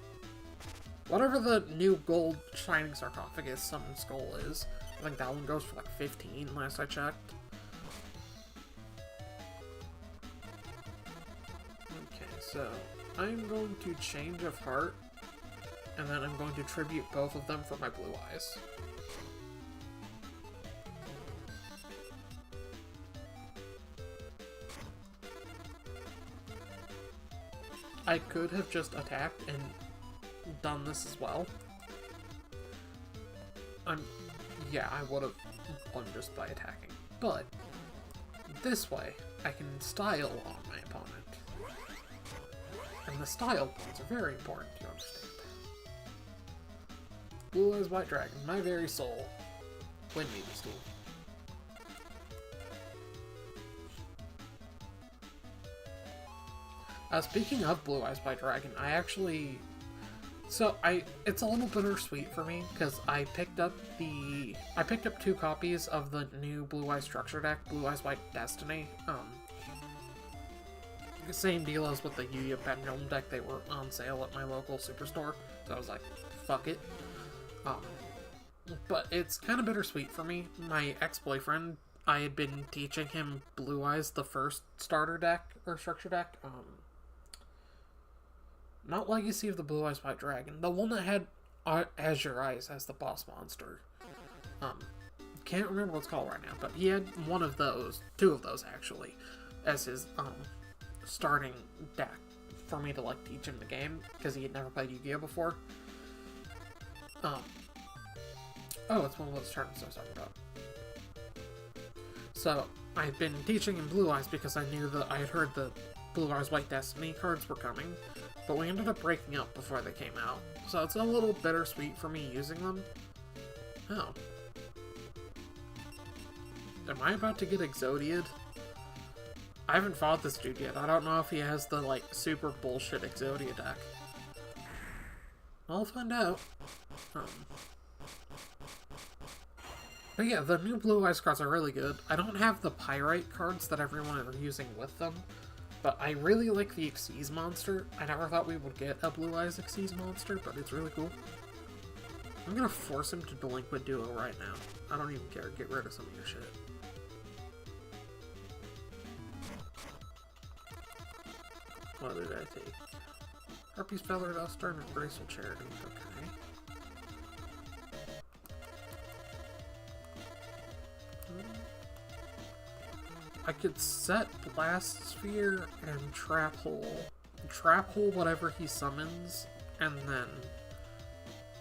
Whatever the new gold Shining Sarcophagus Summoned Skull is. I think that one goes for like 15 last I checked. Okay, so I'm going to Change of Heart, and then I'm going to tribute both of them for my Blue Eyes. I could have just attacked and done this as well. Yeah, I would have won just by attacking. But this way, I can style on my opponent. And the style points are very important, you understand. Blue Eyes White Dragon, my very soul. Win me this duel. Speaking of Blue Eyes by Dragon, I actually... So, it's a little bittersweet for me, because I picked up 2 copies of the new Blue Eyes structure deck, Blue Eyes White Destiny. The same deal as with the Yugioh Pendulum deck, they were on sale at my local superstore, so I was like, fuck it. But it's kind of bittersweet for me. My ex-boyfriend, I had been teaching him Blue Eyes, the first starter deck, or structure deck, not Legacy of the Blue Eyes White Dragon. The one that had Azure Eyes as the boss monster. Can't remember what it's called right now, but he had one of those, 2 of those actually, as his starting deck for me to like teach him the game, because he had never played Yu-Gi-Oh before. Oh, it's one of those tournaments I was talking about. So, I've been teaching him Blue Eyes because I knew that I had heard the Blue Eyes White Destiny cards were coming, but we ended up breaking up before they came out, so it's a little bittersweet for me using them. Oh. Am I about to get Exodia'd? I haven't fought this dude yet. I don't know if he has the, like, super bullshit Exodia deck. I'll find out. But yeah, the new Blue Eyes cards are really good. I don't have the Pyrite cards that everyone is using with them, but I really like the Xyz monster. I never thought we would get a Blue Eyes Xyz monster, but it's really cool. I'm gonna force him to Delinquent Duo right now. I don't even care. Get rid of some of your shit. What did I take? Harpy's Feather Duster and Graceful Charity. Okay. I could set Blast Sphere and Trap Hole. Trap Hole whatever he summons, and then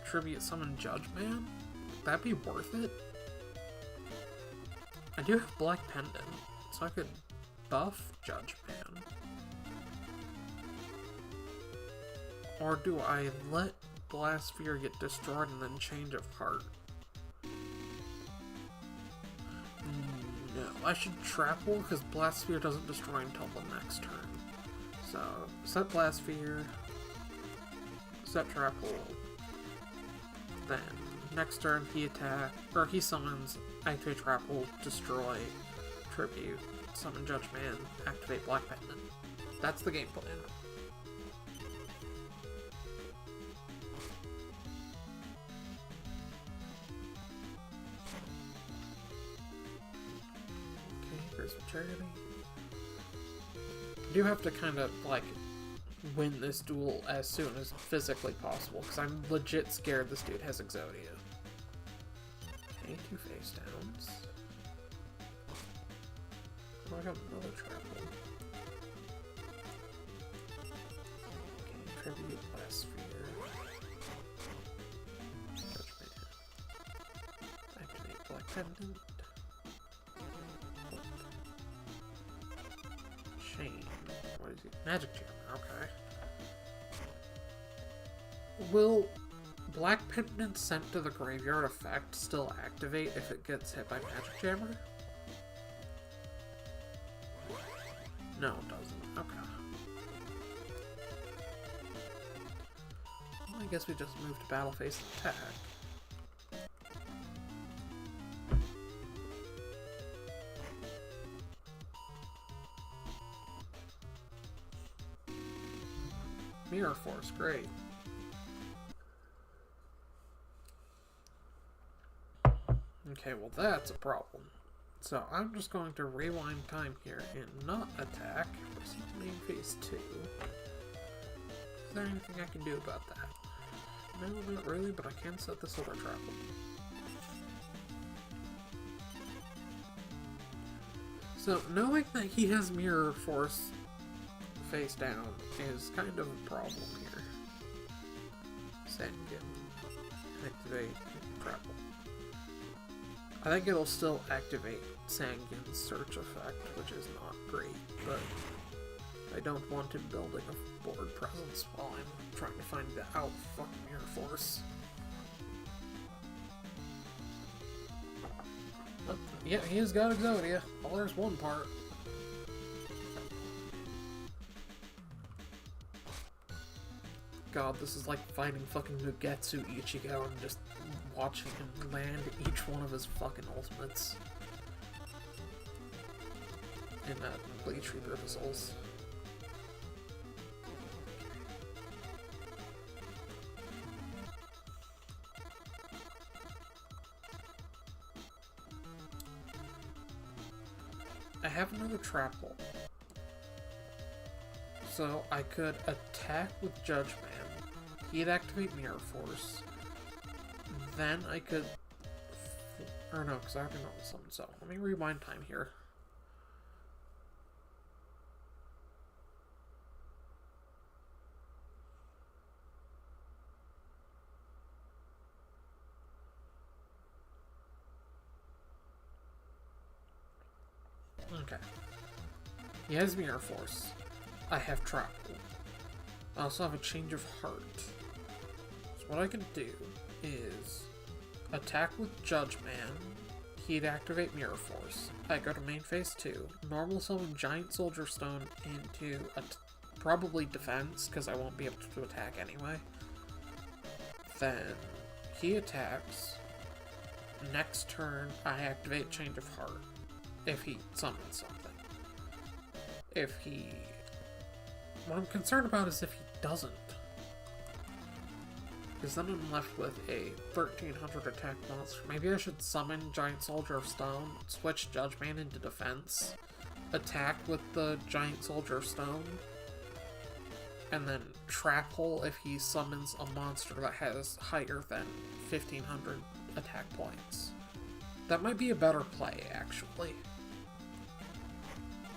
Tribute Summon Judge Man? That'd be worth it. I do have Black Pendant, so I could buff Judge Man. Or do I let Blast Sphere get destroyed and then Change of Heart? No, I should Trap Hole because Blast Sphere doesn't destroy until the next turn. So, set Blast Sphere, set Trap Hole. Then, next turn, he summons, activate Trapple, destroy, tribute, summon Judgment, activate Black Pendant. That's the game plan. Okay, here's Charity. I do have to kind of, like, win this duel as soon as physically possible, because I'm legit scared this dude has Exodia. Okay, 2 face downs. Oh, I got another Trapple. Okay, tribute last sphere. Judgment. Activate Black Pendant. Chain. What is he? Magic Jammer, okay. Will Black Pendant sent to the graveyard effect still activate if it gets hit by Magic Jammer? No, it doesn't. Okay. Well, I guess we just move to battle phase and attack. Mirror Force, great. Okay, well that's a problem. So I'm just going to rewind time here and not attack. Proceed to main phase 2. Is there anything I can do about that? No, not really, but I can set this other trap. So knowing that he has Mirror Force face down is kind of a problem here. Sangen. Activate Trapple. I think it'll still activate Sangen's search effect, which is not great, but I don't want him building a board presence while I'm trying to find the fucking Mirror Force. But, yeah, he has got Exodia. Well, there's one part. God, this is like fighting fucking Mugetsu Ichigo and just watching him land each one of his fucking ultimates. In that Bleach reversals. I have another Trapple. So I could attack with Judgment. He'd activate Mirror Force. Then I could... Or no, because I already know the summon, so let me rewind time here. Okay. He has Mirror Force. I have Trapple. I also have a Change of Heart. So what I can do is attack with Judgment. He'd activate Mirror Force. I go to main phase 2. Normal summon Giant Soldier Stone into probably defense, because I won't be able to attack anyway. Then he attacks. Next turn, I activate Change of Heart. If he summons something. If he... What I'm concerned about is if he doesn't. Because then I'm left with a 1300 attack monster. Maybe I should summon Giant Soldier of Stone, switch Judgment into defense, attack with the Giant Soldier of Stone, and then Trap Hole if he summons a monster that has higher than 1500 attack points. That might be a better play, actually.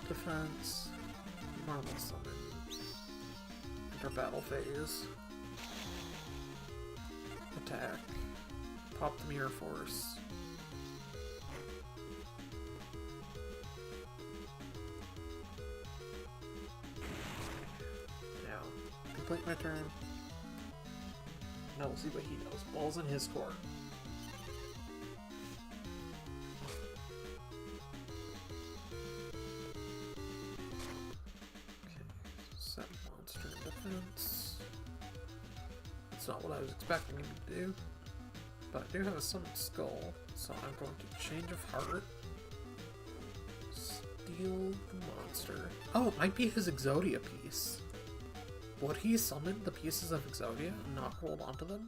Defense, normal summon, enter battle phase, attack, pop the Mirror Force, now complete my turn. Now we'll see what he does. Ball's in his court. Defense. That's not what I was expecting him to do. But I do have a summoned skull, so I'm going to change of heart. Steal the monster. Oh, it might be his Exodia piece. Would he summon the pieces of Exodia and not hold onto them?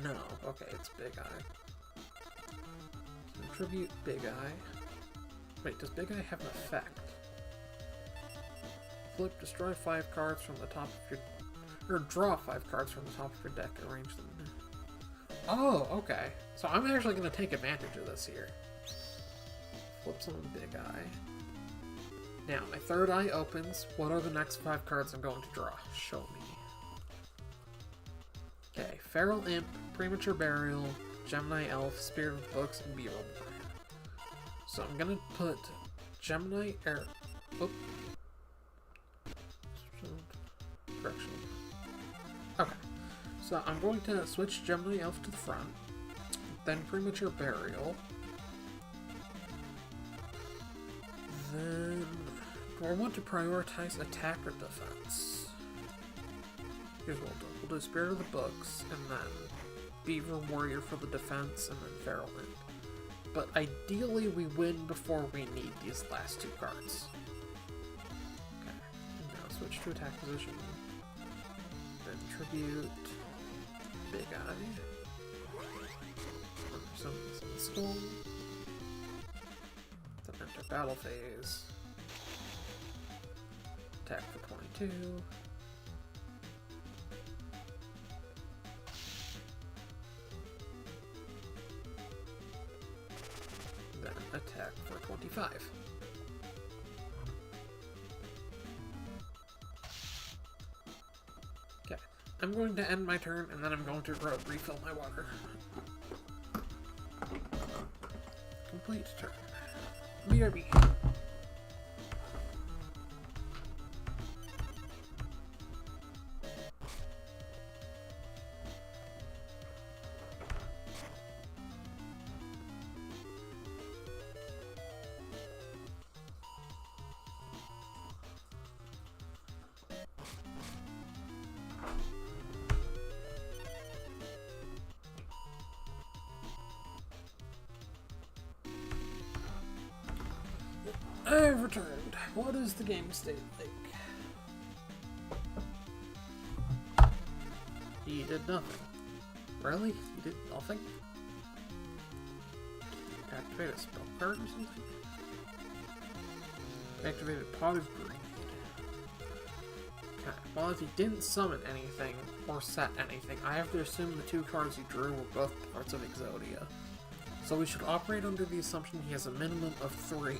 No. Okay, it's Big Eye. Contribute Big Eye. Wait, does Big Eye have an effect? Flip, destroy 5 cards from the top of your... Or draw 5 cards from the top of your deck and arrange them. Oh, okay. So I'm actually going to take advantage of this here. Flip summon Big Eye. Now, my third eye opens. What are the next 5 cards I'm going to draw? Show me. Okay, Feral Imp, Premature Burial, Gemini Elf, Spirit of the Books, and Beetle Brand. So I'm gonna put Gemini Air. Oop. Correction. Okay. So I'm going to switch Gemini Elf to the front, then Premature Burial. Then, do I want to prioritize attack or defense? Here's what we'll do. We'll do Spirit of the Books, and then Beaver Warrior for the defense, and then Feral Imp. But ideally, we win before we need these last 2 cards. Okay, and now switch to attack position. Then Tribute, Big Eye. Summon Skull. Then enter battle phase. Attack for 22. Then attack for 25. Okay, I'm going to end my turn and then I'm going to refill my water. Complete turn. BRB. I've returned. What is the game state like? He did nothing. Really? He did nothing? Activate a spell card or something? Activated Pot of Greed. Okay, well if he didn't summon anything or set anything, I have to assume the 2 cards he drew were both parts of Exodia. So we should operate under the assumption he has a minimum of 3.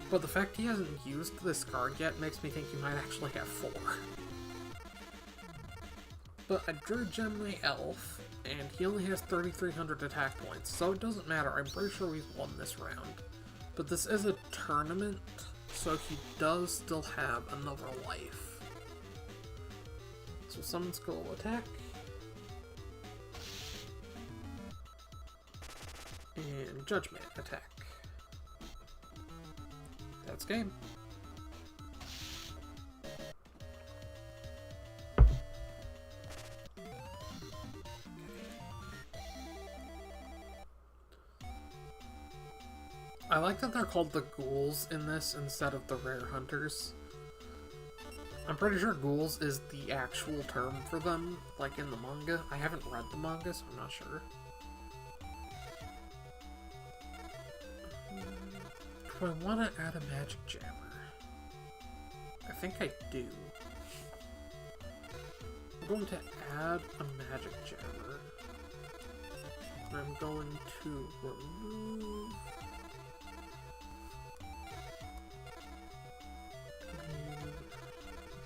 But the fact he hasn't used this card yet makes me think he might actually have 4. But I drew Gemini Elf, and he only has 3,300 attack points, so it doesn't matter. I'm pretty sure we've won this round. But this is a tournament, so he does still have another life. So Summon Skull attack. And Judgment attack. That's game. I like that they're called the ghouls in this instead of the rare hunters. I'm pretty sure ghouls is the actual term for them, like in the manga. I haven't read the manga, so I'm not sure. Do I want to add a magic jammer? I think I do. I'm going to add a magic jammer. And I'm going to remove...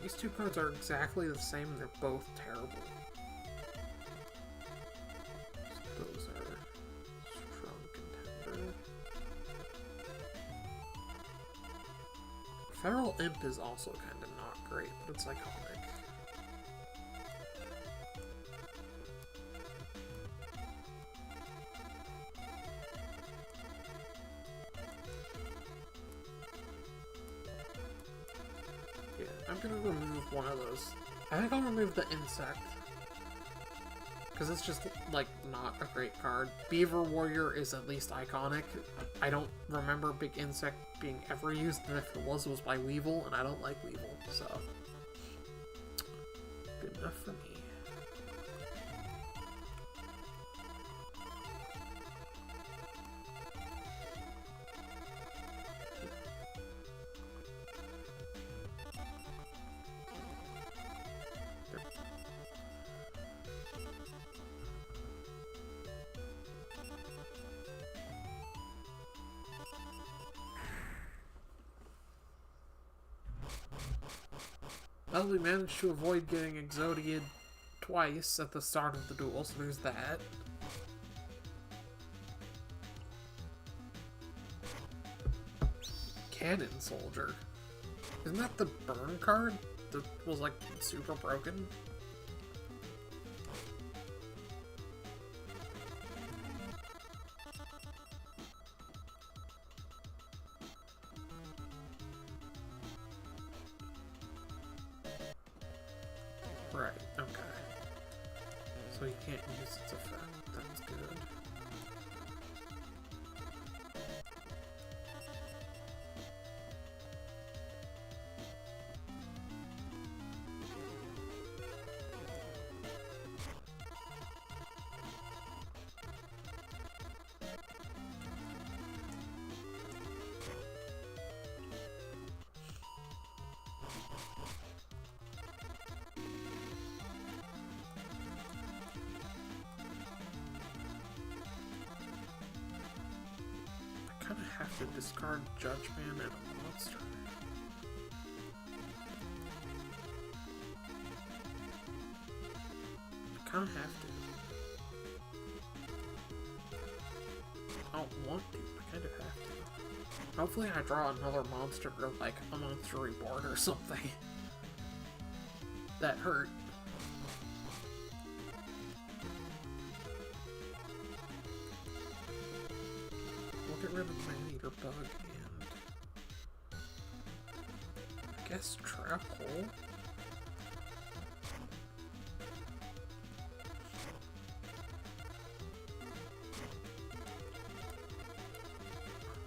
These 2 cards are exactly the same and they're both terrible. So those are strong contender. Feral Imp is also kind of not great, but it's iconic. Yeah, I'm gonna remove one of those. I think I'll remove the insect. because it's just, like, not a great card. Beaver Warrior is at least iconic. I don't remember Big Insect being ever used, and if it was by Weevil, and I don't like Weevil, so... Good enough for me. Well, we managed to avoid getting Exodia'd twice at the start of the duel, so there's that. Cannon Soldier. Isn't that the burn card that was, like, super broken? Right, okay. So you can't use its effect. That's good. I kind of have to discard Judgment and a monster. I kind of have to. I don't want to, I kind of have to. Hopefully I draw another monster, or like a monster reborn or something. That hurt. We'll get rid of Man-Eater Bug and... I guess Trap Hole?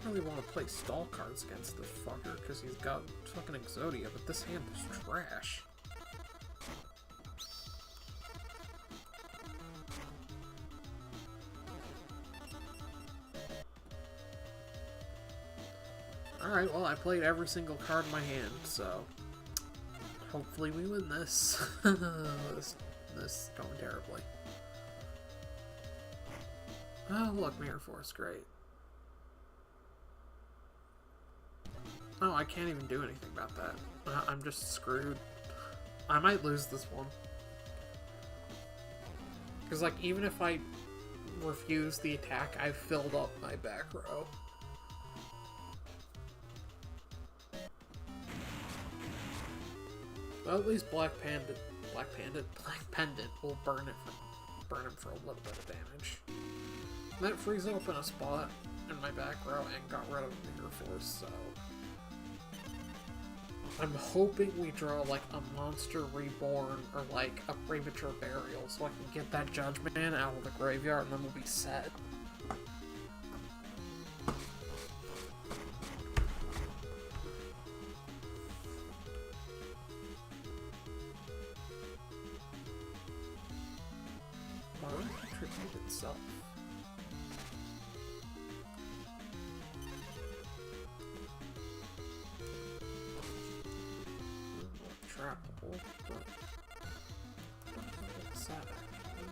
I really want to play stall cards against this fucker, because he's got fucking Exodia, but this hand is trash. Alright, well, I played every single card in my hand, so hopefully we win this. this is going terribly. Oh, look, Mirror Force, great. Oh, I can't even do anything about that. I'm just screwed. I might lose this one. Because, like, even if I refuse the attack, I've filled up my back row. Well, at least Black Pendant will burn him for a little bit of damage. And that frees open a spot in my back row and got rid of Mirror Force, so... I'm hoping we draw, like, a Monster Reborn or, like, a Premature Burial so I can get that Judgment Man out of the graveyard and then we'll be set. Mine contribute itself. Trappable, but it's sad actually.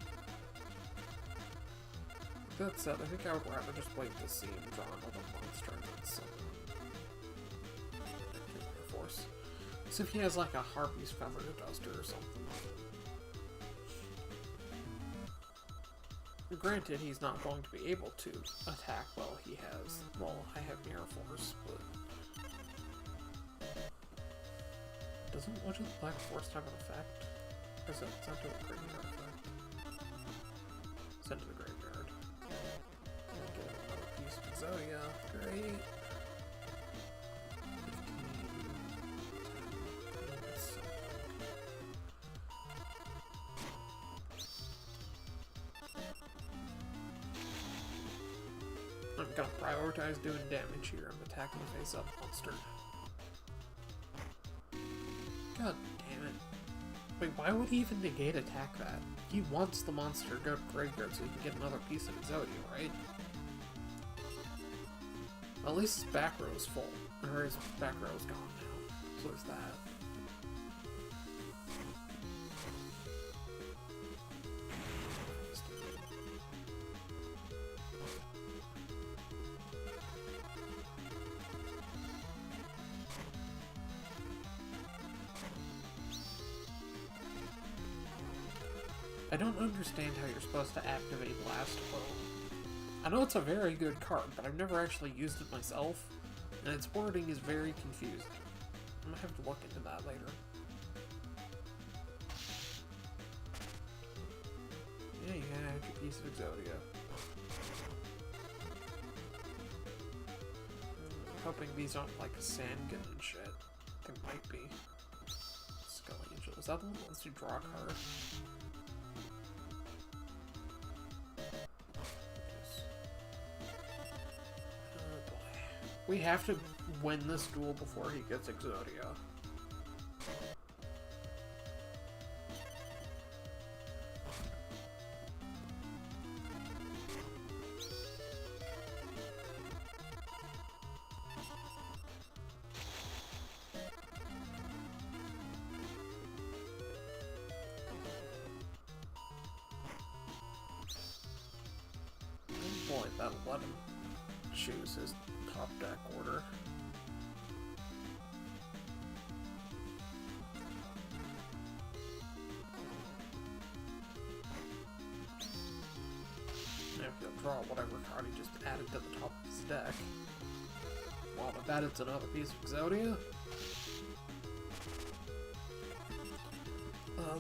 That said, I think I would rather just wait to see him draw another monster and then summon Mirror Force. So if he has like a Harpy's Feather Duster or something. Granted, he's not going to be able to attack while he has, well, I have Mirror Force, but... Doesn't Legend of Black Forest have an effect? Or is that sent to a graveyard effect? Sent to the graveyard. And get another piece of Exodia. Great. 15. I'm gonna prioritize doing damage here. I'm attacking the face-up monster. God damn it. Wait, why would he even negate attack that? He wants the monster to go to graveyard so he can get another piece of Yugioh, right? At least his back row is full. Or his back row is gone now. So there's that. I don't understand how you're supposed to activate Last Blow. I know it's a very good card, but I've never actually used it myself, and its wording is very confusing. I'm gonna have to look into that later. Yeah, you gotta have your piece of Yugioh. I'm hoping these aren't like Sandgun and shit. They might be. Skull Angel. Is that the one that lets you draw a card? We have to win this duel before he gets Yugioh. Oh boy, that'll let him choose his top deck order. Now if he'll draw whatever card he just added to the top of his deck. Wow, I bet it's another piece of Yugioh.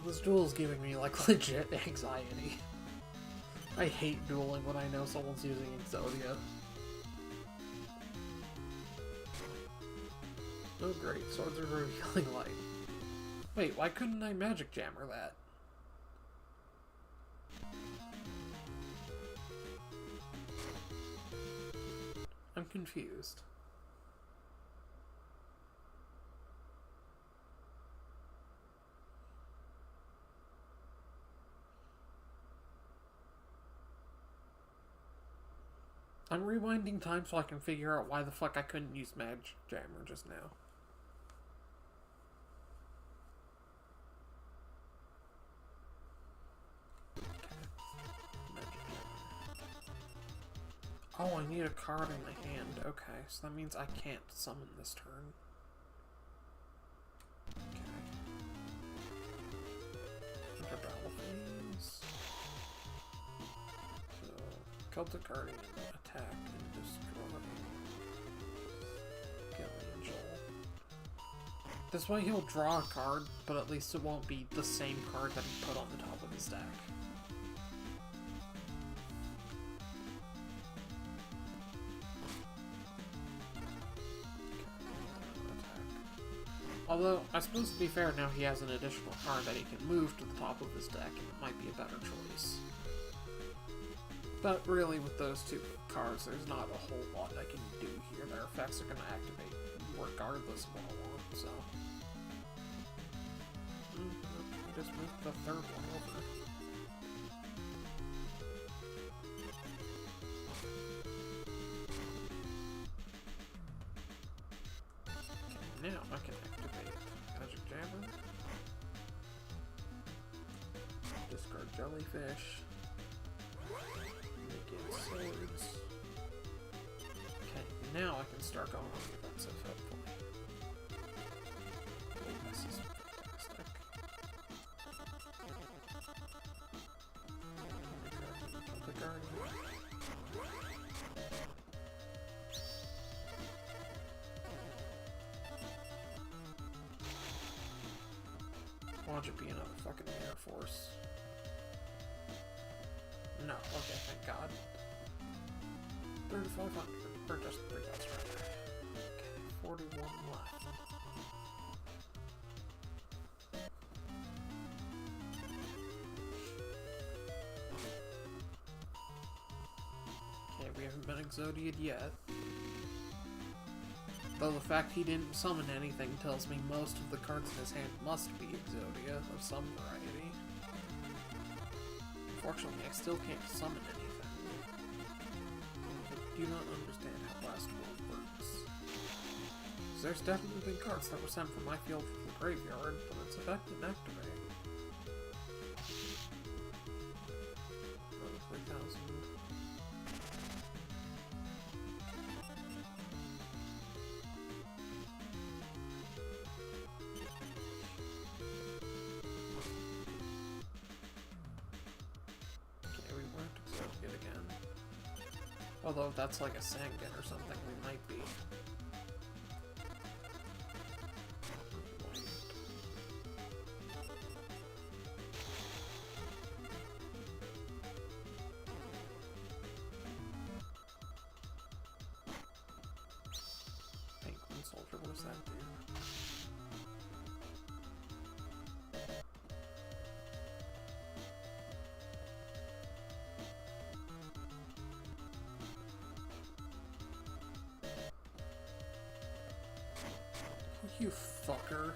This duel is giving me like legit anxiety. I hate dueling when I know someone's using Yugioh. Oh great, Swords of Revealing Light. Wait, why couldn't I Magic Jammer that? I'm confused. I'm rewinding time so I can figure out why the fuck I couldn't use Magic Jammer just now. Oh, I need a card in my hand. Okay, so that means I can't summon this turn. Okay. Enter battle phase. So, Celtic Guardian, attack, and destroy. Kill Angel. This way he'll draw a card, but at least it won't be the same card that he put on the top of his deck. Although, I suppose to be fair, now he has an additional card that he can move to the top of his deck, and it might be a better choice. But really, with those two cards, there's not a whole lot I can do here. Their effects are going to activate regardless of what I want, so... I just moved the third one over. Okay, now I can activate Magic Jammer. Discard Jellyfish. Make it swords. Okay, now I can start going on the offensive, hopefully. Oh, this is fantastic. The Guardian. Watch it be another fucking Air Force. No, okay, thank God. 3,500, or just 3, that's right. Okay, 41 left. Okay, we haven't been Exodia'd yet. Though the fact he didn't summon anything tells me most of the cards in his hand must be Exodia of some variety. Unfortunately, I still can't summon anything. I do not understand how Last World works. There's definitely been cards that were sent from my field from the graveyard, but its effect didn't activate. 3,000. Okay, we weren't Exodia again. Although if that's like a Sangan or something, we might be. Soldier, what does that do? Oh, you fucker. God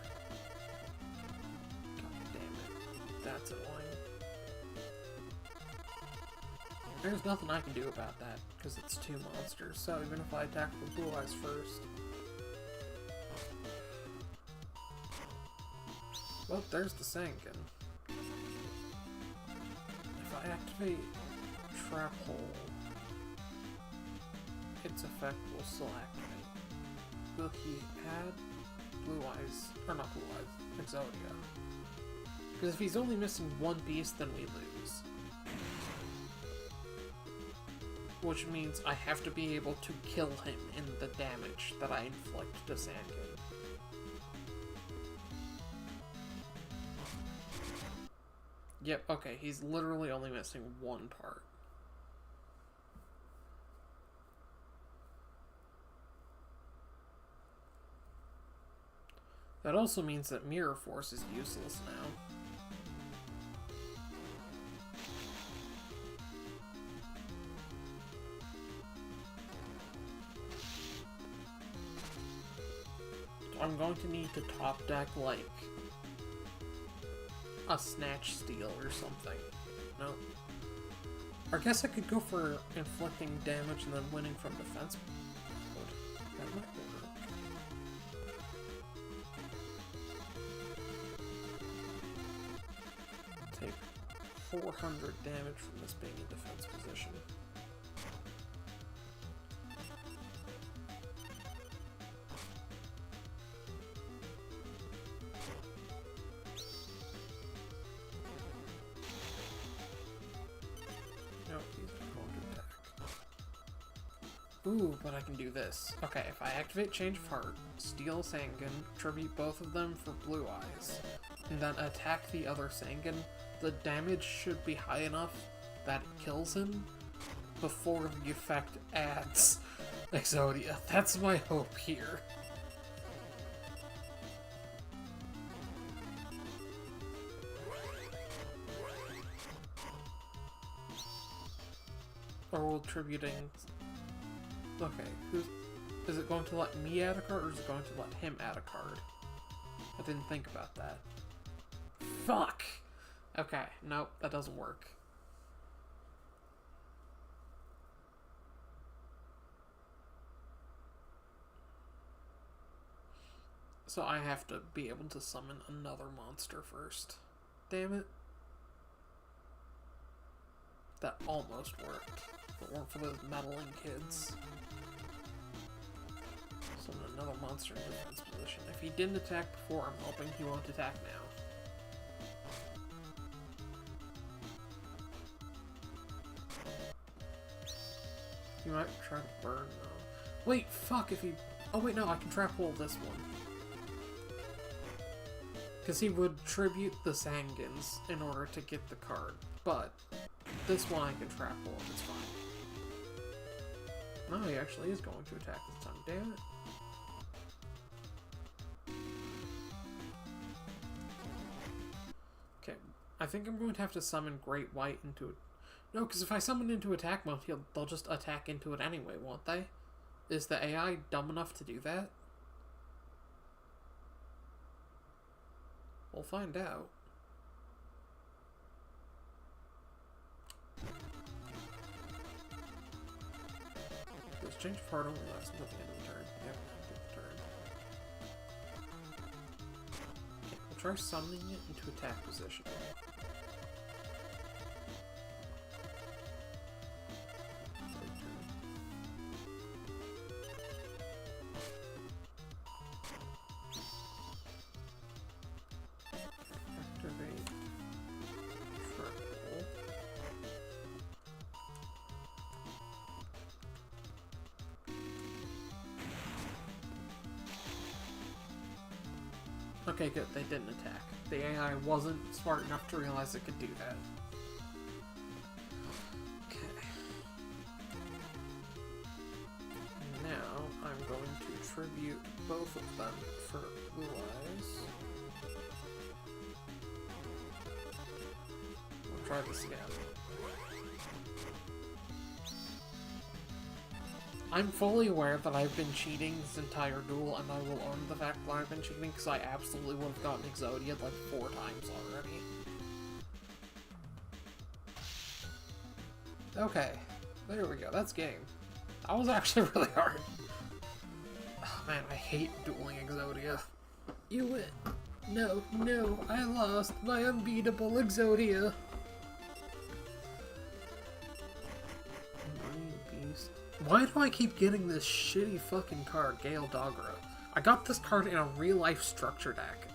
damn it. That's annoying. There's nothing I can do about that, because it's two monsters, so even if I attack with Blue Eyes first. Well, there's the Sangan. If I activate Trap Hole, its effect will still activate. Will he add Blue Eyes, or not Blue Eyes, Exodia? Because if he's only missing one piece, then we lose. Which means I have to be able to kill him in the damage that I inflict to Sangan. Yep, okay, he's literally only missing one part. That also means that Mirror Force is useless now. I'm going to need to top deck, like, a Snatch Steal or something. No. Or I guess I could go for inflicting damage and then winning from defense mode. That might work. Take 400 damage from this being in defense position. Ooh, but I can do this. Okay, if I activate Change of Heart, steal Sangan, tribute both of them for Blue Eyes, and then attack the other Sangan, the damage should be high enough that it kills him before the effect adds Exodia. That's my hope here. Or will tributing... Okay, is it going to let me add a card, or is it going to let him add a card? I didn't think about that. Fuck! Okay, nope, that doesn't work. So I have to be able to summon another monster first. Damn it. That almost worked. If it weren't for those meddling kids. Summon another monster in defense position. If he didn't attack before, I'm hoping he won't attack now. He might try to burn, though. Wait, fuck, if he... Oh, wait, no, I can trap hole this one. Because he would tribute the Sangans in order to get the card. But this one I can trap hole, it's fine. No, he actually is going to attack this time. Damn it. Okay, I think I'm going to have to summon Great White into... No, because if I summon into attack mode, they'll just attack into it anyway, won't they? Is the AI dumb enough to do that? We'll find out. This change of heart only lasts until the end of the turn. Yep, end of the turn. Okay, we'll try summoning it into attack position. Activate triple. Okay, good. They didn't attack. The AI wasn't smart enough to realize it could do that. Okay. Now, I'm going to tribute both of them for Blue Eyes. We'll try this again. I'm fully aware that I've been cheating this entire duel, and I will own the fact that I've been cheating, because I absolutely would have gotten Yugioh like 4 times already. Okay, there we go, that's game. That was actually really hard. Oh man, I hate dueling Yugioh. You win. No, no, I lost my unbeatable Yugioh. Why do I keep getting this shitty fucking card, Gale Dogra? I got this card in a real-life structure deck,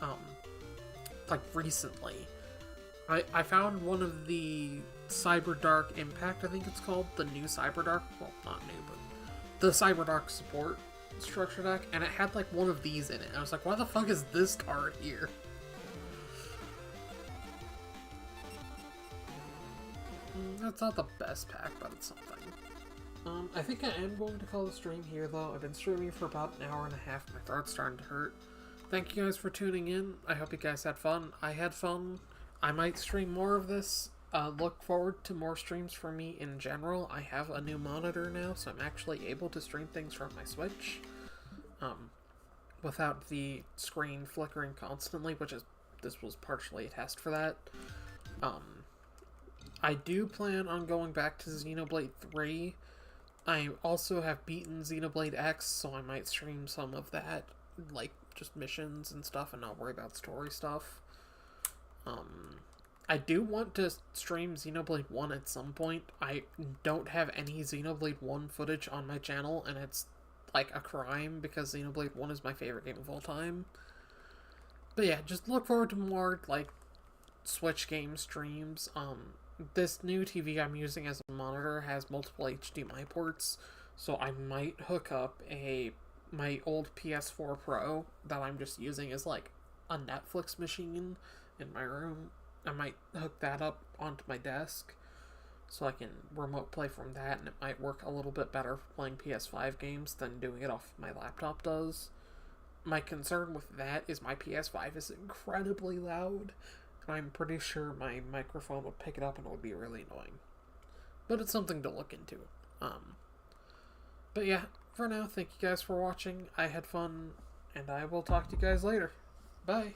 like, recently. I found one of the Cyber Dark Impact, I think it's called, the new Cyber Dark, well, not new, but the Cyber Dark support structure deck, and it had, like, one of these in it. And I was like, why the fuck is this card here? That's not the best pack, but it's something. I think I am going to call the stream here, though. I've been streaming for about an hour and a half. My throat's starting to hurt. Thank you guys for tuning in. I hope you guys had fun. I had fun. I might stream more of this. Look forward to more streams for me in general. I have a new monitor now, so I'm actually able to stream things from my Switch. Without the screen flickering constantly, this was partially a test for that. I do plan on going back to Xenoblade 3. I also have beaten Xenoblade X, so I might stream some of that, like, just missions and stuff, and not worry about story stuff. I do want to stream Xenoblade 1 at some point. I don't have any Xenoblade 1 footage on my channel, and it's, like, a crime, because Xenoblade 1 is my favorite game of all time. But yeah, just look forward to more, like, Switch game streams. This new TV I'm using as a monitor has multiple HDMI ports, so I might hook up my old PS4 Pro that I'm just using as like a Netflix machine in my room. I might hook that up onto my desk so I can remote play from that, and it might work a little bit better for playing PS5 games than doing it off my laptop does. My concern with that is my PS5 is incredibly loud. I'm pretty sure my microphone would pick it up and it would be really annoying. But it's something to look into. But yeah, for now, thank you guys for watching. I had fun, and I will talk to you guys later. Bye.